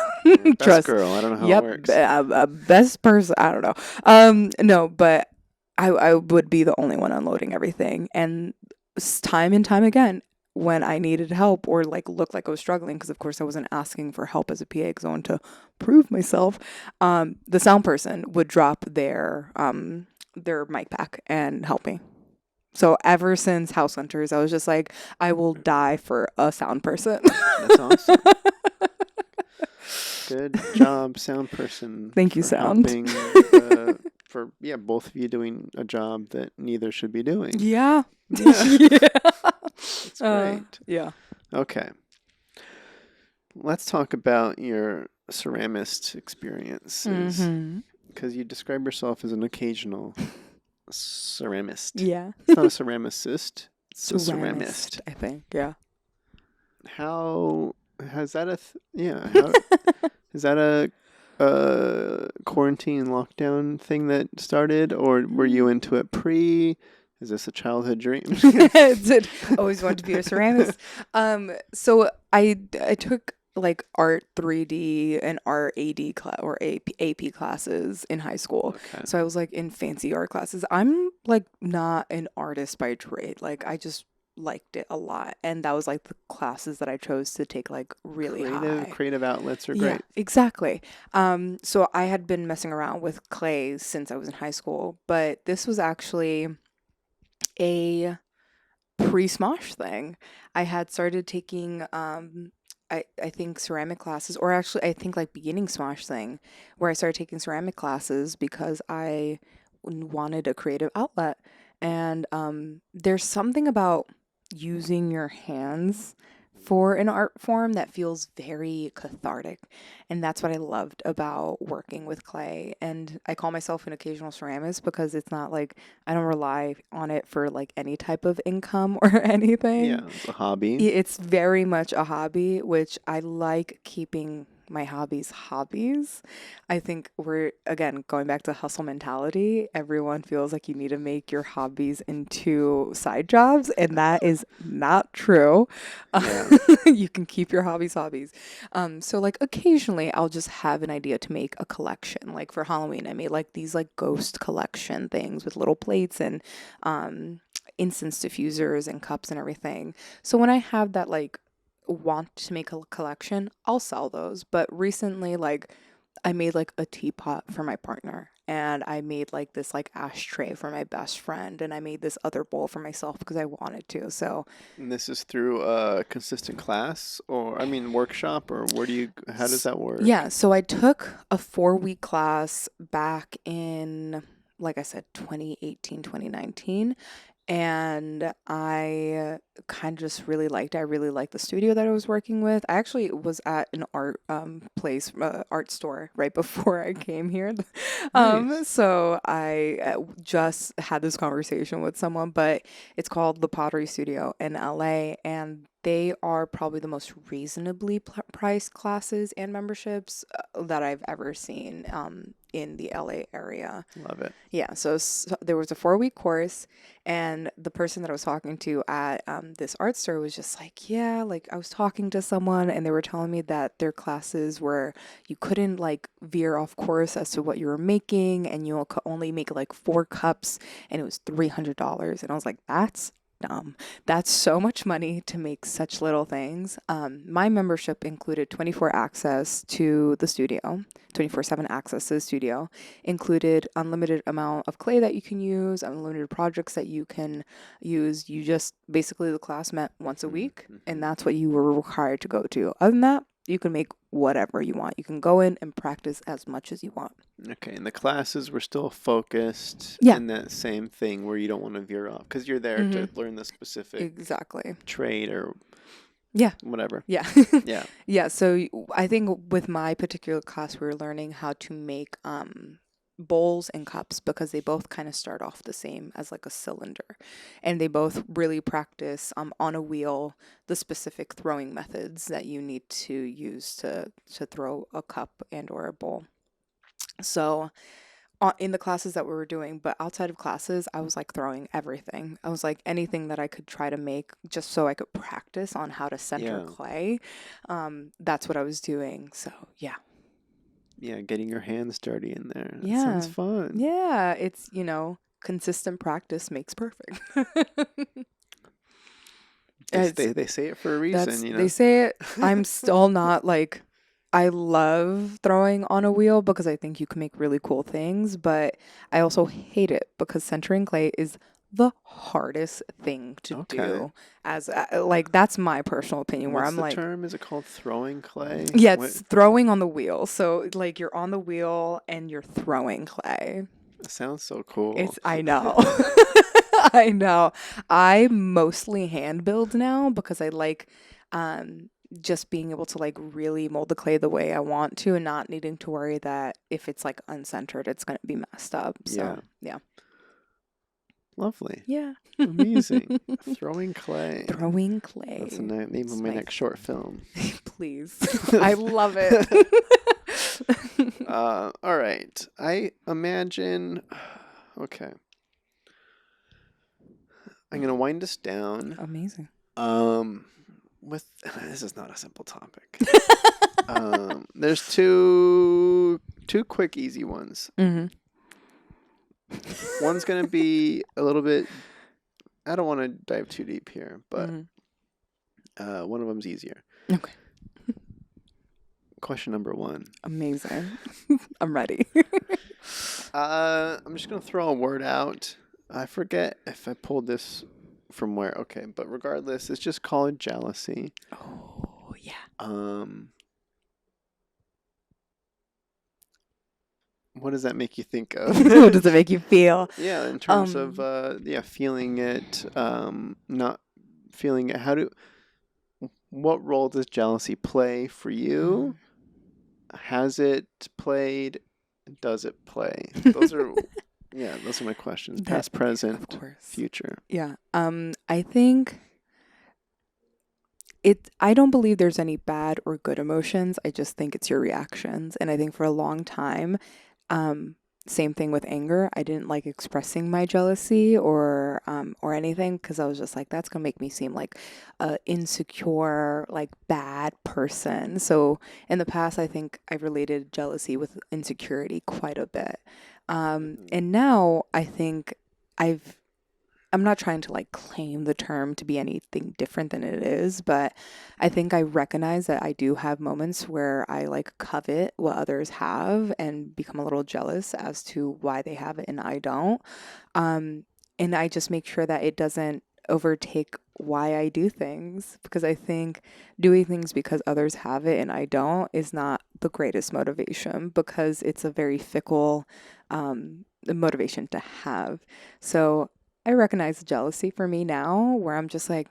Best girl. I don't know how it works. Best person. I don't know. No, but I would be the only one unloading everything, and time and time again when I needed help or like looked like I was struggling, because of course I wasn't asking for help as a PA because I wanted to prove myself. The sound person would drop their mic pack and help me. So ever since House Hunters, I was just like, I will die for a sound person. That's awesome. Good job, sound person. Thank you, sound. For both of you doing a job that neither should be doing. Yeah. It's great. Yeah. Okay. Let's talk about your ceramist experiences. Because you describe yourself as an occasional ceramist. Yeah. It's not a ceramicist. It's a ceramist. I think. Yeah. How has that is that a quarantine lockdown thing that started, or were you into it pre? Is this a childhood dream? Always wanted to be a ceramist. So I took like art 3D and art AD class or AP classes in high school. Okay. So I was like in fancy art classes. I'm like not an artist by trade. Like I just liked it a lot. And that was like the classes that I chose to take like really high. Creative outlets are Yeah, great. exactly. So I had been messing around with clay since I was in high school, but this was actually a pre-Smosh thing. I had started taking I think ceramic classes, or actually I think like beginning Smosh thing, where I started taking ceramic classes because I wanted a creative outlet. And there's something about using your hands for an art form that feels very cathartic. And that's what I loved about working with clay. And I call myself an occasional ceramist because it's not like I don't rely on it for like any type of income or anything. Yeah, it's a hobby. It's very much a hobby, which I like keeping my hobbies. I think we're, again, going back to hustle mentality. Everyone feels like you need to make your hobbies into side jobs, and that is not true. Yeah. You can keep your hobbies. So like occasionally I'll just have an idea to make a collection. Like for Halloween, I made like these like ghost collection things with little plates and incense diffusers and cups and everything. So when I have that like want to make a collection, I'll sell those. But recently, like I made like a teapot for my partner, and I made like this like ashtray for my best friend, and I made this other bowl for myself because I wanted to. So And this is through a consistent class or, I mean, workshop, or how does that work? yeah, so I took a 4-week class back in, like I said, 2018, 2019. And I kind of just really liked it. I really liked the studio that I was working with. I actually was at an art place, art store right before I came here. Nice. So I just had this conversation with someone, but it's called the Pottery Studio in LA, and they are probably the most reasonably priced classes and memberships that I've ever seen in the LA area. Love it. Yeah, so there was a 4-week course, and the person that I was talking to at this art store was just like, yeah, like I was talking to someone, and they were telling me that their classes were you couldn't like veer off course as to what you were making, and you could only make like 4 cups, and it was $300. And I was like, that's dumb. That's so much money to make such little things. My membership included 24 access to the studio, 24/7 access to the studio, included unlimited amount of clay that you can use, unlimited projects that you can use. You just basically the class met once a week, and that's what you were required to go to. Other than that, you can make whatever you want. You can go in and practice as much as you want. Okay, and the classes were still focused Yeah. in that same thing where you don't want to veer off because you're there to learn the specific Exactly. trade or Yeah. whatever. Yeah. Yeah. Yeah. So I think with my particular class, we were learning how to make bowls and cups because they both kind of start off the same as like a cylinder, and they both really practice on a wheel the specific throwing methods that you need to use to throw a cup and or a bowl. So in the classes that we were doing, but outside of classes, I was like throwing everything. I was like anything that I could try to make just so I could practice on how to center Yeah. clay. That's what I was doing. So yeah. Yeah, getting your hands dirty in there. That Yeah. sounds fun. Yeah. It's, consistent practice makes perfect. They say it for a reason, They say it. I'm still not like, I love throwing on a wheel because I think you can make really cool things, but I also hate it because centering clay is the hardest thing to do. As like that's my personal opinion. Where What's I'm the like, term? Is it called throwing clay? yeah, it's throwing on the wheel. So like you're on the wheel and you're throwing clay. It sounds so cool. I know. I know. I mostly hand build now because I like just being able to like really mold the clay the way I want to and not needing to worry that if it's like uncentered, it's going to be messed up. So, yeah. Lovely. Yeah. Amazing. Throwing clay. Throwing clay. That's the name of my next short film. Please. I love it. All right. I imagine. Okay. I'm gonna wind us down. Amazing. With this is not a simple topic. There's two quick, easy ones. Mm-hmm. One's gonna be a little bit I don't want to dive too deep here, but one of them's easier. Okay. Question number 1. Amazing. I'm ready. I'm just gonna throw a word out. I forget if I pulled this from where. Okay, but regardless, it's just called jealousy. Oh, yeah. What does that make you think of? What does it make you feel? Yeah, in terms of feeling it, not feeling it. What role does jealousy play for you? Has it played? Does it play? Those are my questions. Past, present, future. Yeah. I think I don't believe there's any bad or good emotions. I just think it's your reactions. And I think for a long time, same thing with anger. I didn't like expressing my jealousy or anything because I was just like, that's gonna make me seem like a insecure, like bad person. So in the past, I think I related jealousy with insecurity quite a bit. And now I think I'm not trying to like claim the term to be anything different than it is, but I think I recognize that I do have moments where I like covet what others have and become a little jealous as to why they have it and I don't. And I just make sure that it doesn't overtake why I do things because I think doing things because others have it and I don't is not the greatest motivation because it's a very fickle motivation to have. So I recognize jealousy for me now, where I'm just like,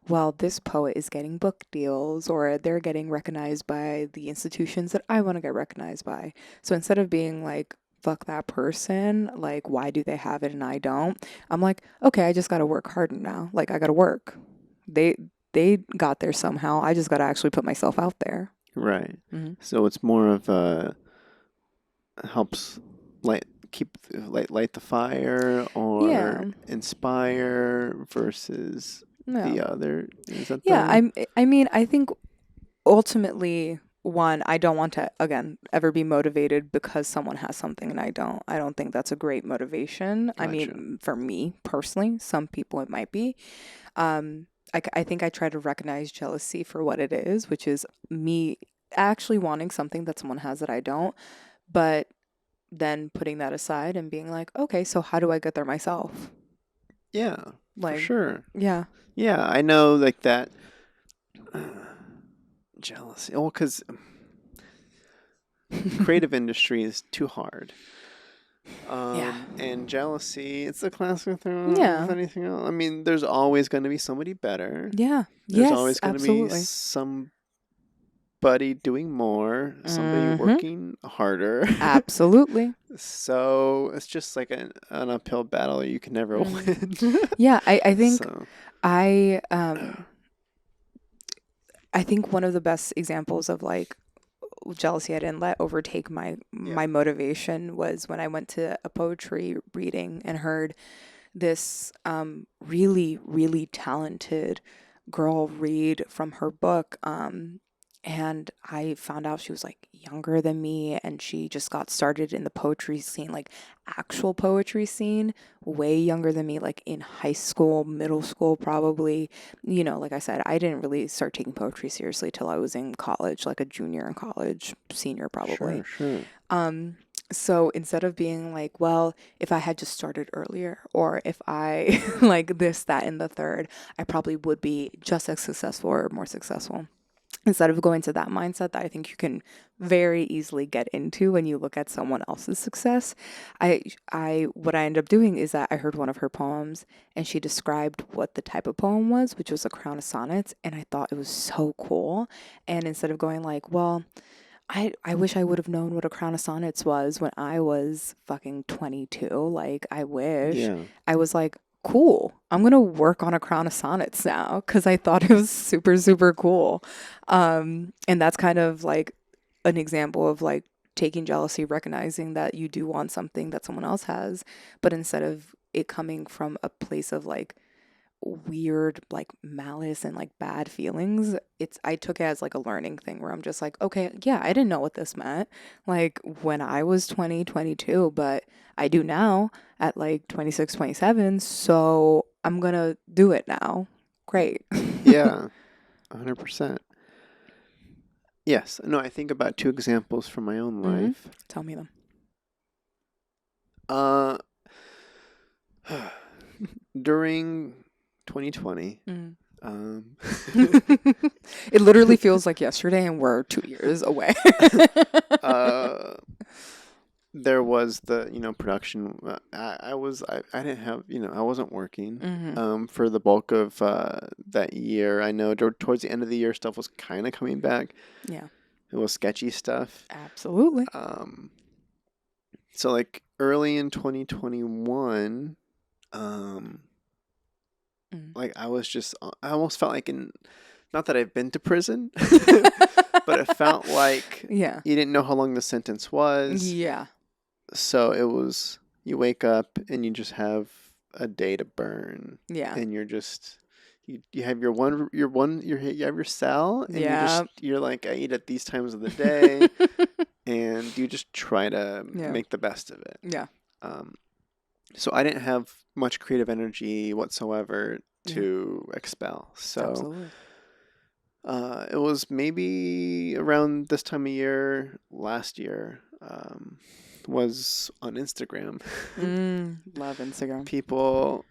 well, this poet is getting book deals or they're getting recognized by the institutions that I want to get recognized by. So instead of being like, fuck that person, like, why do they have it and I don't? I'm like, okay, I just got to work harder now. Like, I got to work. They got there somehow. I just got to actually put myself out there. Right. So it's more of helps light the fire or inspire versus the other. Is that I mean, I think ultimately, one, I don't want to again ever be motivated because someone has something and I don't. I don't think that's a great motivation. Gotcha. I mean, for me personally, some people it might be. I think I try to recognize jealousy for what it is, which is me actually wanting something that someone has that I don't, but then putting that aside and being like, okay, so how do I get there myself? Yeah, like, for sure. Yeah. Yeah, I know like that jealousy. Oh, because creative industry is too hard. And jealousy, it's a classic thing with anything else. I mean, there's always going to be somebody better. Yeah. There's always going to be somebody doing more, somebody working harder. Absolutely. So it's just like an uphill battle you can never win. Yeah, I think I think one of the best examples of like jealousy I didn't let overtake my motivation was when I went to a poetry reading and heard this really, really talented girl read from her book. And I found out she was like younger than me and she just got started in the poetry scene, like actual poetry scene, way younger than me, like in high school, middle school, probably. You know, like I said, I didn't really start taking poetry seriously till I was in college, like a junior in college, senior probably. Sure. So instead of being like, well, if I had just started earlier or if I like this, that, and the third, I probably would be just as successful or more successful. Instead of going to that mindset that I think you can very easily get into when you look at someone else's success, what I ended up doing is that I heard one of her poems and she described what the type of poem was, which was a crown of sonnets, and I thought it was so cool. And instead of going like, well, I wish I would have known what a crown of sonnets was when I was fucking 22. Like, I wish. I was like, cool. I'm going to work on a crown of sonnets now because I thought it was super, super cool. And that's kind of like an example of like taking jealousy, recognizing that you do want something that someone else has, but instead of it coming from a place of like weird like malice and like bad feelings. I took it as like a learning thing where I'm just like, okay, yeah, I didn't know what this meant like when I was 20, 22, but I do now at like 26, 27. So I'm gonna do it now. Great. Yeah, 100%. Yes. No, I think about two examples from my own life. Tell me them. Uh, during 2020, um, It literally feels like yesterday and we're 2 years away. there was the, production. I didn't have, I wasn't working for the bulk of that year. I know towards the end of the year, stuff was kind of coming back. Yeah. It was sketchy stuff. Absolutely. So like early in 2021, like I almost felt like not that I've been to prison, but it felt like Yeah. you didn't know how long the sentence was. Yeah. So it was, you wake up and you just have a day to burn. Yeah. And you're just, you have you have your cell, and you're like, I eat at these times of the day, and you just try to make the best of it. Yeah. So I didn't have much creative energy whatsoever to expel. So Absolutely. It was maybe around this time of year last year, was on Instagram. Love Instagram. People,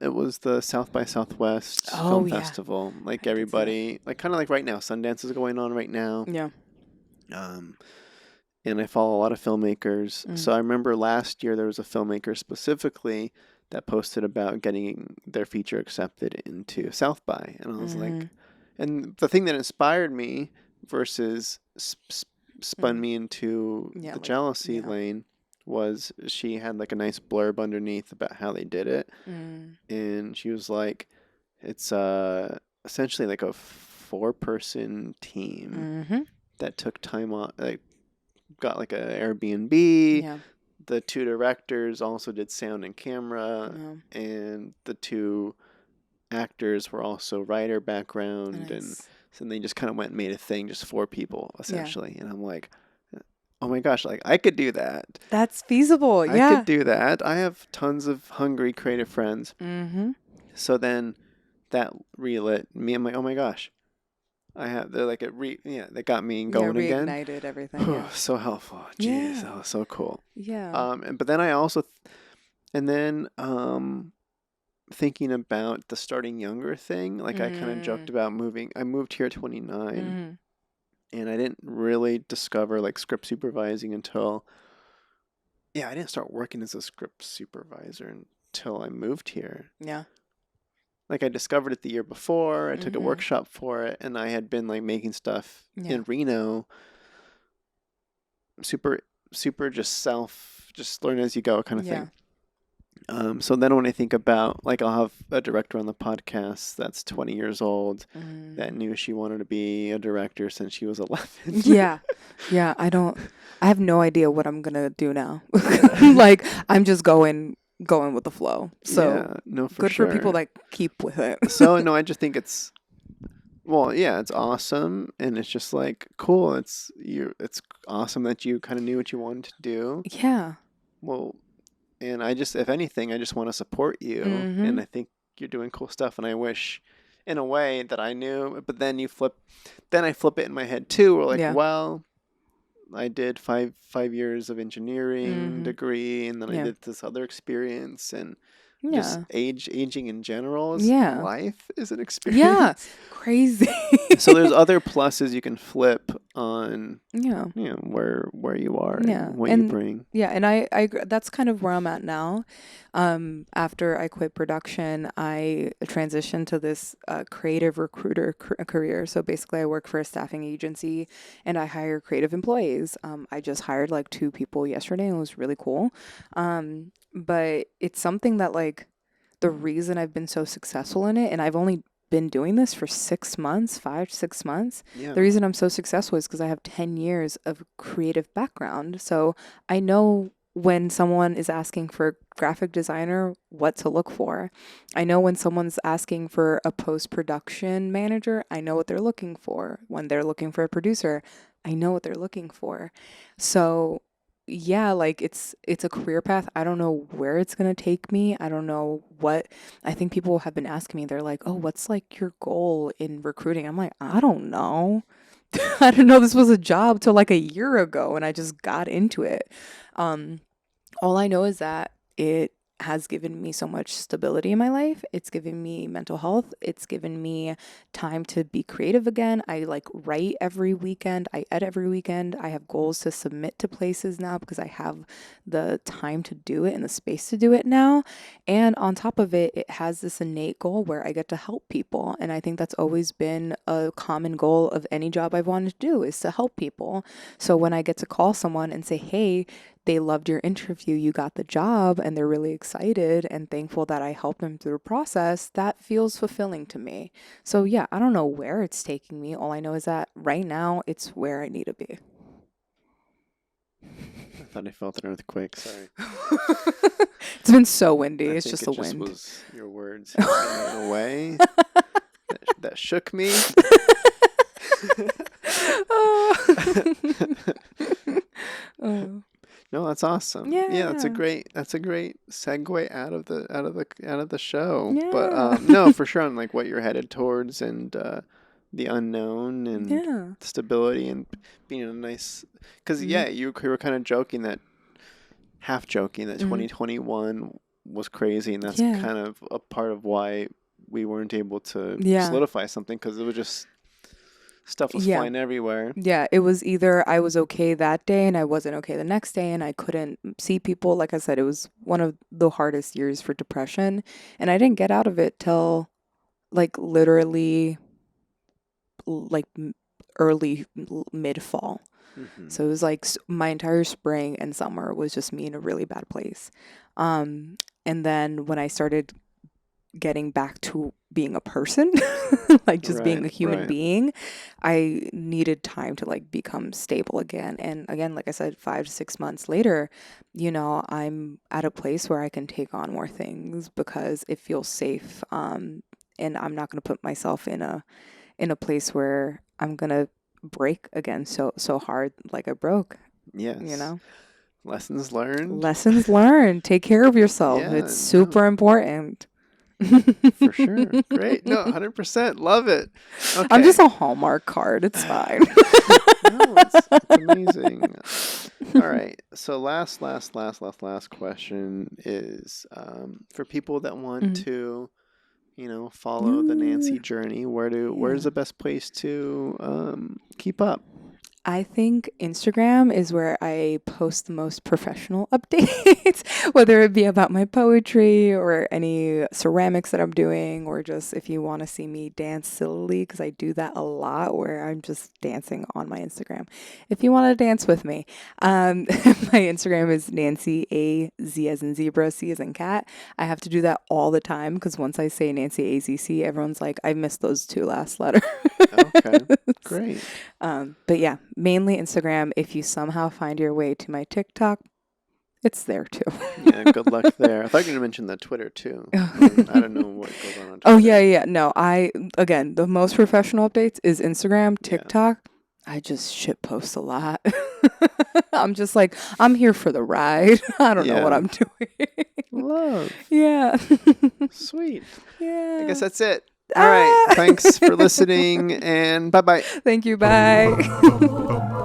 it was the South by Southwest Film Festival. Like everybody, like kind of like right now, Sundance is going on right now. Yeah. And I follow a lot of filmmakers. So I remember last year there was a filmmaker specifically that posted about getting their feature accepted into South by. And I was like, and the thing that inspired me versus spun me into the jealousy lane was she had like a nice blurb underneath about how they did it. And she was like, it's essentially like a 4-person team that took time off, like got like an Airbnb. Yeah. The 2 directors also did sound and camera, and the 2 actors were also writer background. And so they just kind of went and made a thing, just 4 people essentially. And I'm like, oh my gosh, like I could do that. That's feasible. I could do that. I have tons of hungry creative friends. So then that relit me. I'm like, oh my gosh, they're like that got me going again. Reignited everything. So helpful. Jeez, that was so cool. Yeah. But then I also, thinking about the starting younger thing, like I kind of joked about moving. I moved here at 29, and I didn't really discover like script supervising until, I didn't start working as a script supervisor until I moved here. Yeah. Like I discovered it the year before. I took a workshop for it, and I had been like making stuff in Reno. Super just learn as you go kind of thing. So then when I think about, like, I'll have a director on the podcast that's 20 years old that knew she wanted to be a director since she was 11. Yeah. I have no idea what I'm going to do now. Like, I'm just going with the flow. So for sure. For people that keep with it. So no, I just think it's awesome, and it's just like cool. It's awesome that you kind of knew what you wanted to do. Yeah. Well, and if anything, I just want to support you, and I think you're doing cool stuff, and I wish, in a way, that I knew. But then I flip it in my head too. We're like, well, I did five years of engineering degree, and then I did this other experience, and just aging in general life is an experience. Yeah, crazy. So there's other pluses you can flip on. Where you are, and what you bring. Yeah, and I that's kind of where I'm at now. After I quit production, I transitioned to this creative recruiter career. So basically, I work for a staffing agency, and I hire creative employees. I just hired like 2 people yesterday, and it was really cool. But it's something that, like, the reason I've been so successful in it, and I've only been doing this for 6 months, 5 to 6 months. The reason I'm so successful is because I have 10 years of creative background. So I know when someone is asking for a graphic designer, what to look for. I know when someone's asking for a post-production manager, I know what they're looking for. When they're looking for a producer, I know what they're looking for. So yeah, like it's a career path. I don't know where it's gonna take me. I don't know what. I think people have been asking me, they're like, oh, what's like your goal in recruiting? I'm like, I don't know. I didn't know this was a job till like a year ago and I just got into it. Um, all I know is that it has given me so much stability in my life. It's given me mental health. It's given me time to be creative again. I like write every weekend. I edit every weekend. I have goals to submit to places now because I have the time to do it and the space to do it now. And on top of it, it has this innate goal where I get to help people. And I think that's always been a common goal of any job I've wanted to do is to help people. So when I get to call someone and say, hey, they loved your interview, you got the job, and they're really excited and thankful that I helped them through the process, that feels fulfilling to me. So, yeah, I don't know where it's taking me. All I know is that right now it's where I need to be. I thought I felt an earthquake. Sorry. It's been so windy. I it's think just it the just wind. Was your words in a way that shook me. Oh. No, that's awesome. Yeah. That's a great segue out of the show. Yeah. But no, for sure, on like what you're headed towards and the unknown and stability and being in a nice. Because you were kind of joking that, half joking that 2021 was crazy, and that's kind of a part of why we weren't able to solidify something because it was just. Stuff was flying everywhere. Yeah, it was either I was okay that day and I wasn't okay the next day and I couldn't see people. Like I said, it was one of the hardest years for depression. And I didn't get out of it till like literally like early mid-fall. Mm-hmm. So it was like my entire spring and summer was just me in a really bad place. And then when I started getting back to being a person, like just being a human being, I needed time to like become stable again. And again, like I said, 5 to 6 months later, I'm at a place where I can take on more things because it feels safe. And I'm not going to put myself in a place where I'm going to break again so hard like I broke. Yes. Lessons learned. Lessons learned. Take care of yourself. It's super important. For sure. Great. No, 100%. Love it. Okay. I'm just a Hallmark card. It's fine. No, it's amazing. All right. So last question is for people that want to, follow the Nancy journey. Where's the best place to keep up? I think Instagram is where I post the most professional updates, whether it be about my poetry or any ceramics that I'm doing, or just if you want to see me dance silly, because I do that a lot where I'm just dancing on my Instagram. If you want to dance with me, my Instagram is Nancy A Z as in zebra, C as in cat. I have to do that all the time because once I say Nancy AZC, everyone's like, I missed those 2 last letters. Okay, great. But yeah, mainly Instagram. If you somehow find your way to my TikTok, it's there too. Yeah, good luck there. I thought you were going to mention the Twitter too. I don't know what goes on Twitter. Oh, yeah. No, again, the most professional updates is Instagram, TikTok. Yeah. I just shit post a lot. I'm just like, I'm here for the ride. I don't know what I'm doing. Love. Yeah. Sweet. Yeah. I guess that's it. All right. Thanks for listening and bye-bye. Thank you. Bye.